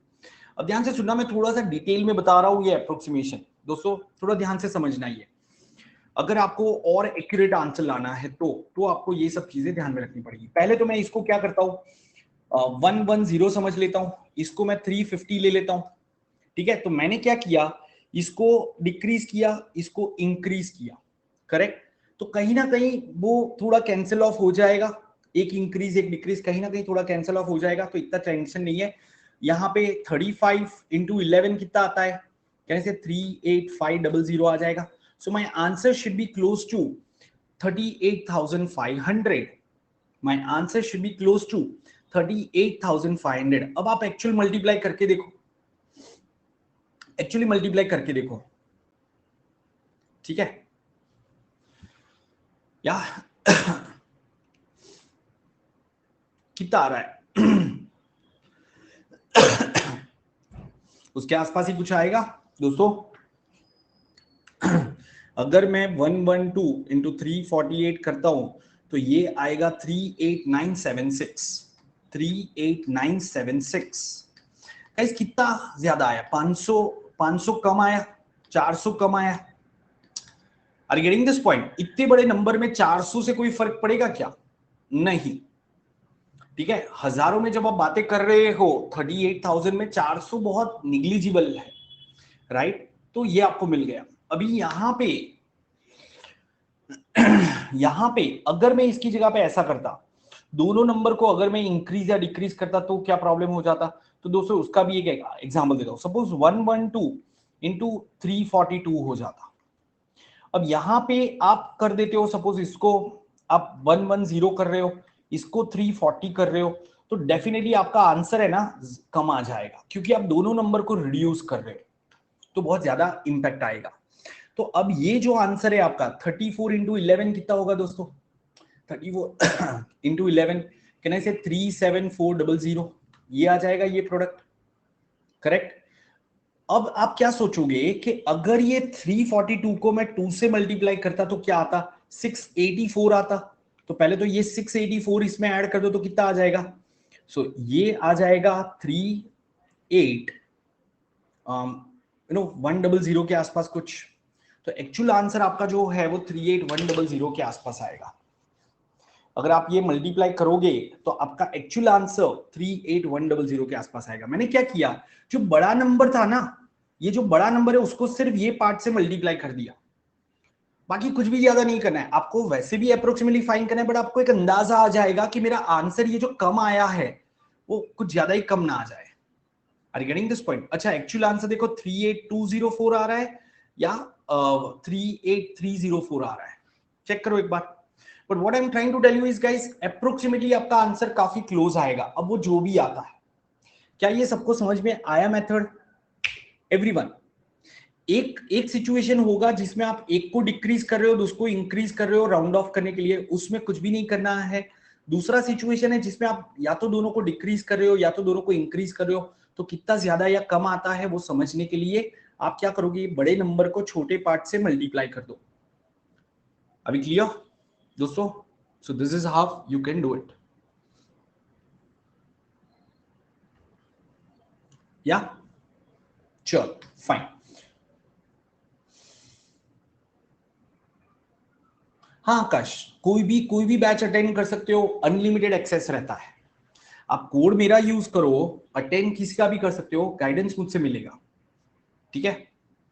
अब ध्यान से सुनना, मैं थोड़ा सा डिटेल में बता रहा हूं ये अप्रोक्सीमेशन, दोस्तों थोड़ा ध्यान से समझना ही है। अगर आपको और एक्यूरेट आंसर लाना है तो आपको ये सब चीजें ध्यान में रखनी पड़ेगी। पहले तो मैं इसको क्या करता हूँ, 110 समझ लेता हूँ, इसको मैं 350 ले लेता हूँ, ठीक है। तो मैंने क्या किया, इसको डिक्रीज किया, इसको इंक्रीज किया, करेक्ट। तो कहीं ना कहीं वो थोड़ा कैंसिल ऑफ हो जाएगा, एक इंक्रीज एक डिक्रीज कहीं ना कहीं थोड़ा कैंसिल ऑफ हो जाएगा, तो इतना टेंशन नहीं है। यहाँ पे 35 इंटू 11 कितना आता है, कहने से 38500 आ जाएगा। So my answer should be close to 38,500. My answer should be close to 38,500. अब आप एक्चुअल मल्टीप्लाई करके देखो, एक्चुअली मल्टीप्लाई करके देखो, ठीक है या कितना आ रहा है? उसके आसपास ही कुछ आएगा दोस्तों। अगर मैं 112 इंटू 348 करता हूं तो ये आएगा 38976, 38976। गाइस कितना ज्यादा आया? 500 कम आया, 400 कम आया। Are getting this point? इतने बड़े नंबर में 400 से कोई फर्क पड़ेगा क्या? नहीं, ठीक है। हजारों में जब आप बातें कर रहे हो, 38,000 में 400 बहुत निग्लिजिबल है, राइट? तो ये आपको मिल गया। अभी यहां पे अगर मैं इसकी जगह पे ऐसा करता, दोनों नंबर को अगर मैं इंक्रीज या डिक्रीज करता तो क्या प्रॉब्लम हो जाता? तो दोस्तों उसका भी एक एग्जांपल देता हूं। सपोज 112 इंटू 342 हो जाता। अब यहां पे आप कर देते हो, सपोज इसको आप 110 कर रहे हो, इसको 340 कर रहे हो, तो डेफिनेटली आपका आंसर है ना कम आ जाएगा, क्योंकि आप दोनों नंबर को रिड्यूस कर रहे हो, तो बहुत ज्यादा इंपैक्ट आएगा। तो अब ये जो आंसर है आपका 34 इंटू 11 कितना होगा दोस्तों? 34 इंटू 11 कैन आई से 37400, ये आ जाएगा ये प्रोडक्ट, करेक्ट? अब आप क्या सोचोगे कि अगर ये 342 को मैं 2 से मल्टीप्लाई करता तो क्या आता? 684 आता। तो पहले तो ये 684 इसमें ऐड कर दो तो कितना आ जाएगा? ये आ जाएगा 38 100 के आसपास कुछ। तो एक्चुअल आंसर आपका जो है वो 38100 के आसपास आएगा। अगर आप ये मल्टीप्लाई करोगे तो आपका एक्चुअल आंसर 38100 के आसपास आएगा। मैंने क्या किया, जो बड़ा नंबर था ना, ये जो बड़ा नंबर है उसको सिर्फ ये पार्ट से मल्टीप्लाई कर दिया, बाकी कुछ भी ज्यादा नहीं करना है आपको। वैसे भी अप्रोक्सीमेटली फाइन करना है, बट आपको एक अंदाजा आ जाएगा कि मेरा आंसर ये जो कम आया है वो कुछ ज्यादा ही कम ना आ जाए। Are you getting this point? अच्छा, एक्चुअल आंसर देखो 38204 आ रहा है या 38304 आ रहा है, चेक करो एक बार। But what I am trying to tell you is guys, approximately आपका आंसर काफी क्लोज आएगा। अब वो जो भी आता है, क्या ये सबको समझ में आया मेथड? एवरीवन, एक सिचुएशन होगा जिसमें आप एक को डिक्रीज कर रहे हो, दूसरे इंक्रीज कर रहे हो राउंड ऑफ करने के लिए, उसमें कुछ भी नहीं करना है। दूसरा सिचुएशन है जिसमें आप या तो दोनों को डिक्रीज कर रहे हो या तो दोनों को इंक्रीज कर रहे हो, तो कितना ज्यादा या कम आता है वो समझने के लिए आप क्या करोगे, बड़े नंबर को छोटे पार्ट से मल्टीप्लाई कर दो। अभी क्लियर दोस्तों? सो this is how you can do it. या चलो फाइन। हाँ आकाश, कोई भी बैच अटेंड कर सकते हो, अनलिमिटेड एक्सेस रहता है। आप कोड मेरा यूज करो, अटेंड किसी का भी कर सकते हो, गाइडेंस मुझसे मिलेगा, ठीक है?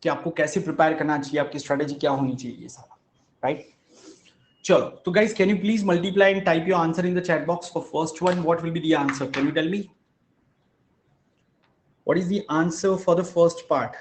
कि आपको कैसे प्रिपेयर करना चाहिए, आपकी स्ट्रेटेजी क्या होनी चाहिए, ये सारा, राइट? चलो, तो guys can you please multiply and type your answer in the chat box for first one. What will be the answer? Can you tell me what is the answer for the first part?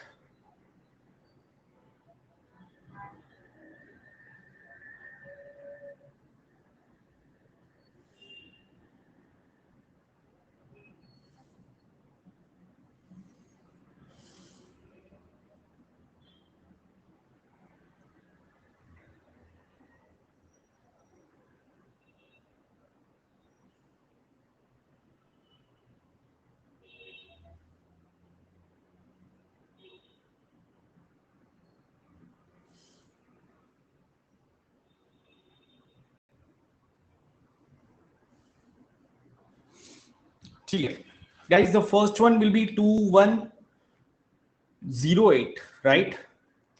ठीक है guys, the first one will be 2108, right?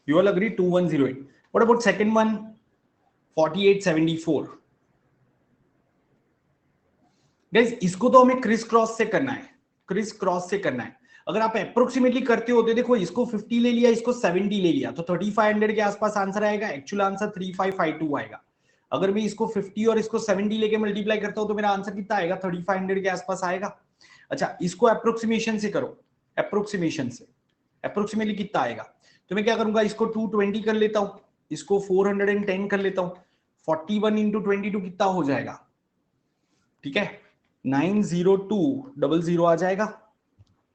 You all agree 2108. What about second one? 4874. Guys इसको तो हमें criss cross से करना है, criss cross से करना है। अगर आप अप्रोक्सीमेटली करते होते, देखो इसको 50 ले लिया, इसको 70 ले लिया, तो 3500 के आसपास आंसर आएगा। एक्चुअल आंसर 3552 आएगा। अगर मैं इसको 50 और इसको 70 लेके मल्टीप्लाई करता हूं तो मेरा आंसर कितना आएगा? 3500 के आसपास आएगा। अच्छा, इसको अप्रोक्सीमेशन से करो, अप्रोक्सीमेशन से अप्रोक्सीमेटली कितना आएगा? तो मैं क्या करूंगा, इसको 220 कर लेता हूं, इसको 410 कर लेता हूं। 41 इंटू 22 कितना हो जाएगा? ठीक है, 90200 आ जाएगा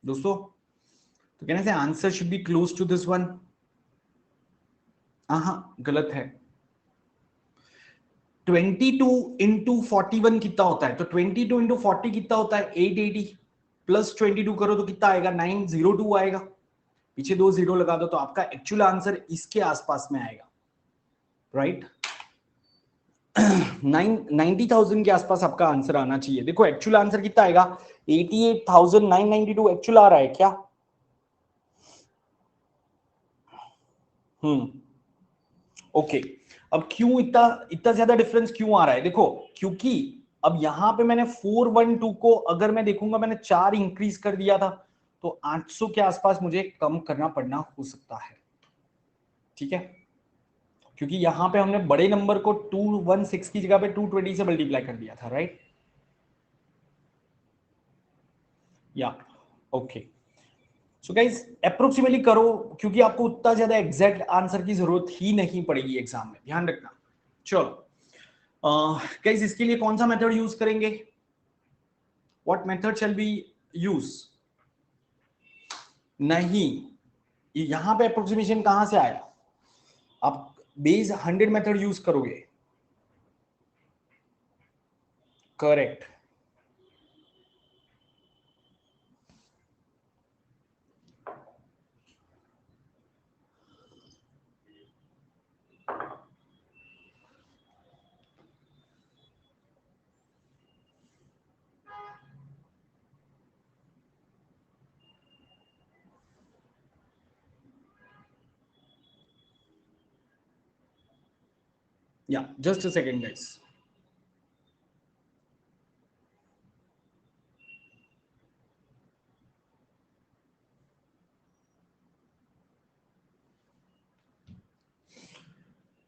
दोस्तों। तो कहने से answer should be close to this one. हाँ, गलत है। 22 इंटू 41 कितना होता है? तो 22 इंटू 40 कितना होता है? 880 प्लस 22 करो तो कितना आएगा? 902 आएगा। पीछे 2 जीरो लगा दो तो आपका एक्चुअल आंसर इसके आसपास में आएगा, राइट? 90,000 के आसपास आपका आंसर आना चाहिए। देखो एक्चुअल आंसर कितना आएगा, 88,992 एक्चुअल आ रहा है क्या? ओके। अब क्यों इतना इतना ज्यादा डिफरेंस क्यों आ रहा है? देखो क्योंकि अब यहां पे मैंने 412 को अगर मैं देखूंगा मैंने 4 इंक्रीज कर दिया था, तो 800 के आसपास मुझे कम करना पड़ना हो सकता है। ठीक है, क्योंकि यहां पे हमने बड़े नंबर को 216 की जगह पे 220 से मल्टीप्लाई कर दिया था, राइट? या ओके। सो गाइस अप्रोक्सीमेटली करो, क्योंकि आपको उतना ज्यादा एग्जैक्ट आंसर की जरूरत ही नहीं पड़ेगी एग्जाम में, ध्यान रखना। चलो गाइस इसके लिए कौन सा मेथड यूज करेंगे? What method shall be use? नहीं, यहां पे अप्रोक्सीमेशन कहां से आया? आप बेस 100 मेथड यूज करोगे। करेक्ट। या just a second guys.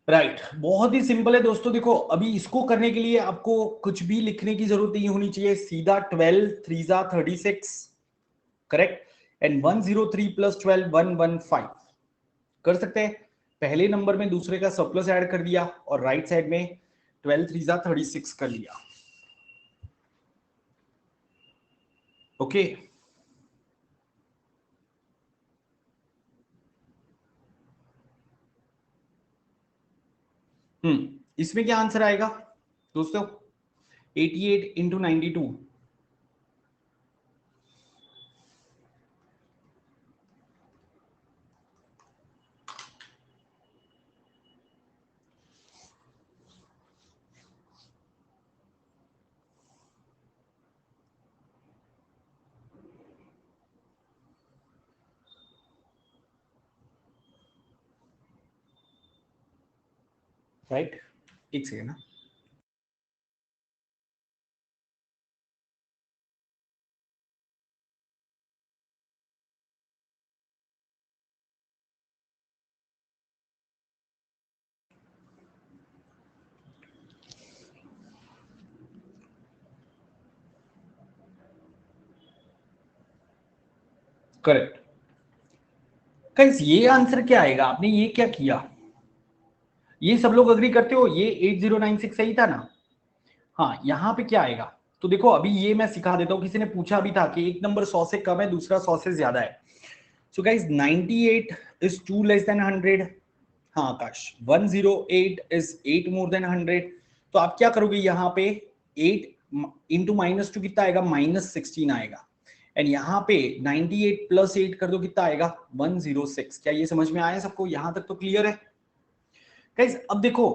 Right, बहुत ही सिंपल है दोस्तों। देखो अभी इसको करने के लिए आपको कुछ भी लिखने की जरूरत नहीं होनी चाहिए, सीधा 12 3 जा 36, करेक्ट, एंड 103 प्लस 12 115 कर सकते हैं। पहले नंबर में दूसरे का सरप्लस ऐड कर दिया और राइट साइड में 12 3 जा 36 कर लिया। ओके इसमें क्या आंसर आएगा दोस्तों? 88 इंटू 92। राइट, एक सेकेंड ना। करेक्ट। गाइस ये आंसर क्या आएगा? आपने ये क्या किया? ये सब लोग अग्री करते हो ये 8096 सही था ना? हाँ, यहाँ पे क्या आएगा? तो देखो अभी ये मैं सिखा देता हूँ। किसी ने पूछा भी था कि एक नंबर 100 से कम है, दूसरा 100 से ज्यादा है। So guys 98 is 2 less than 100। हाँ आकाश, 108 इज 8 मोर देन 100। तो आप क्या करोगे यहाँ पे? 8 इंटू -2 कितना आएगा? -16 आएगा। एंड यहाँ पे 98 प्लस 8 कर दो, कितना आएगा? 106। क्या ये समझ में आया सबको? यहां तक तो क्लियर है गाइस? अब देखो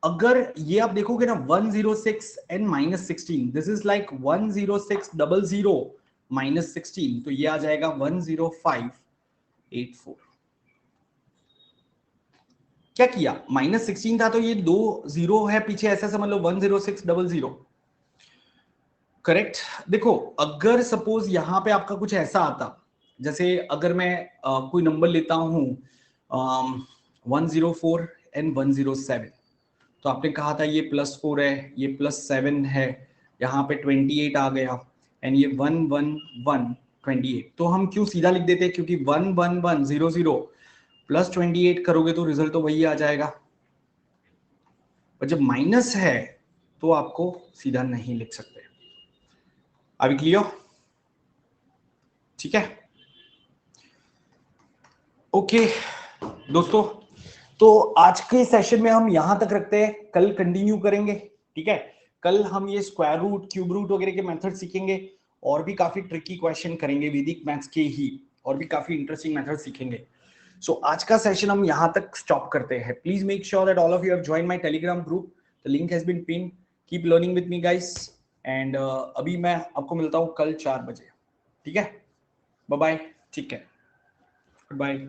अगर ये आप देखोगे ना 106 एंड -16, दिस इज लाइक 10600 -16, तो ये आ जाएगा 10584। क्या किया? -16 था तो ये 2 जीरो है पीछे, ऐसा समझ लो 10600। करेक्ट। देखो अगर सपोज यहां पे आपका कुछ ऐसा आता, जैसे अगर मैं कोई नंबर लेता हूं 104 एंड 107, तो आपने कहा था ये +4 है, ये +7 है, यहाँ पे 28 आ गया, एंड ये 11128। तो हम क्यों सीधा लिख देते हैं? क्योंकि 11100 प्लस 28 करोगे तो रिजल्ट तो वही आ जाएगा। और जब माइनस है तो आपको सीधा नहीं लिख सकते। अभी क्लियर? ठीक है, ओके दोस्तों, तो आज के सेशन में हम यहां तक रखते हैं, कल कंटिन्यू करेंगे। ठीक है, कल हम ये स्क्वायर रूट, क्यूब रूट वगैरह के मेथड सीखेंगे, और भी काफी ट्रिकी क्वेश्चन करेंगे वैदिक मैथ्स के ही, और भी काफी इंटरेस्टिंग मेथड सीखेंगे। सो आज का सेशन हम यहां तक स्टॉप करते हैं। Please make sure that all of you have join my Telegram group. The link has been pin. Keep learning with me guys. And अभी मैं आपको मिलता हूँ कल 4 बजे. ठीक है, बाय बाय, ठीक है, गुड बाय.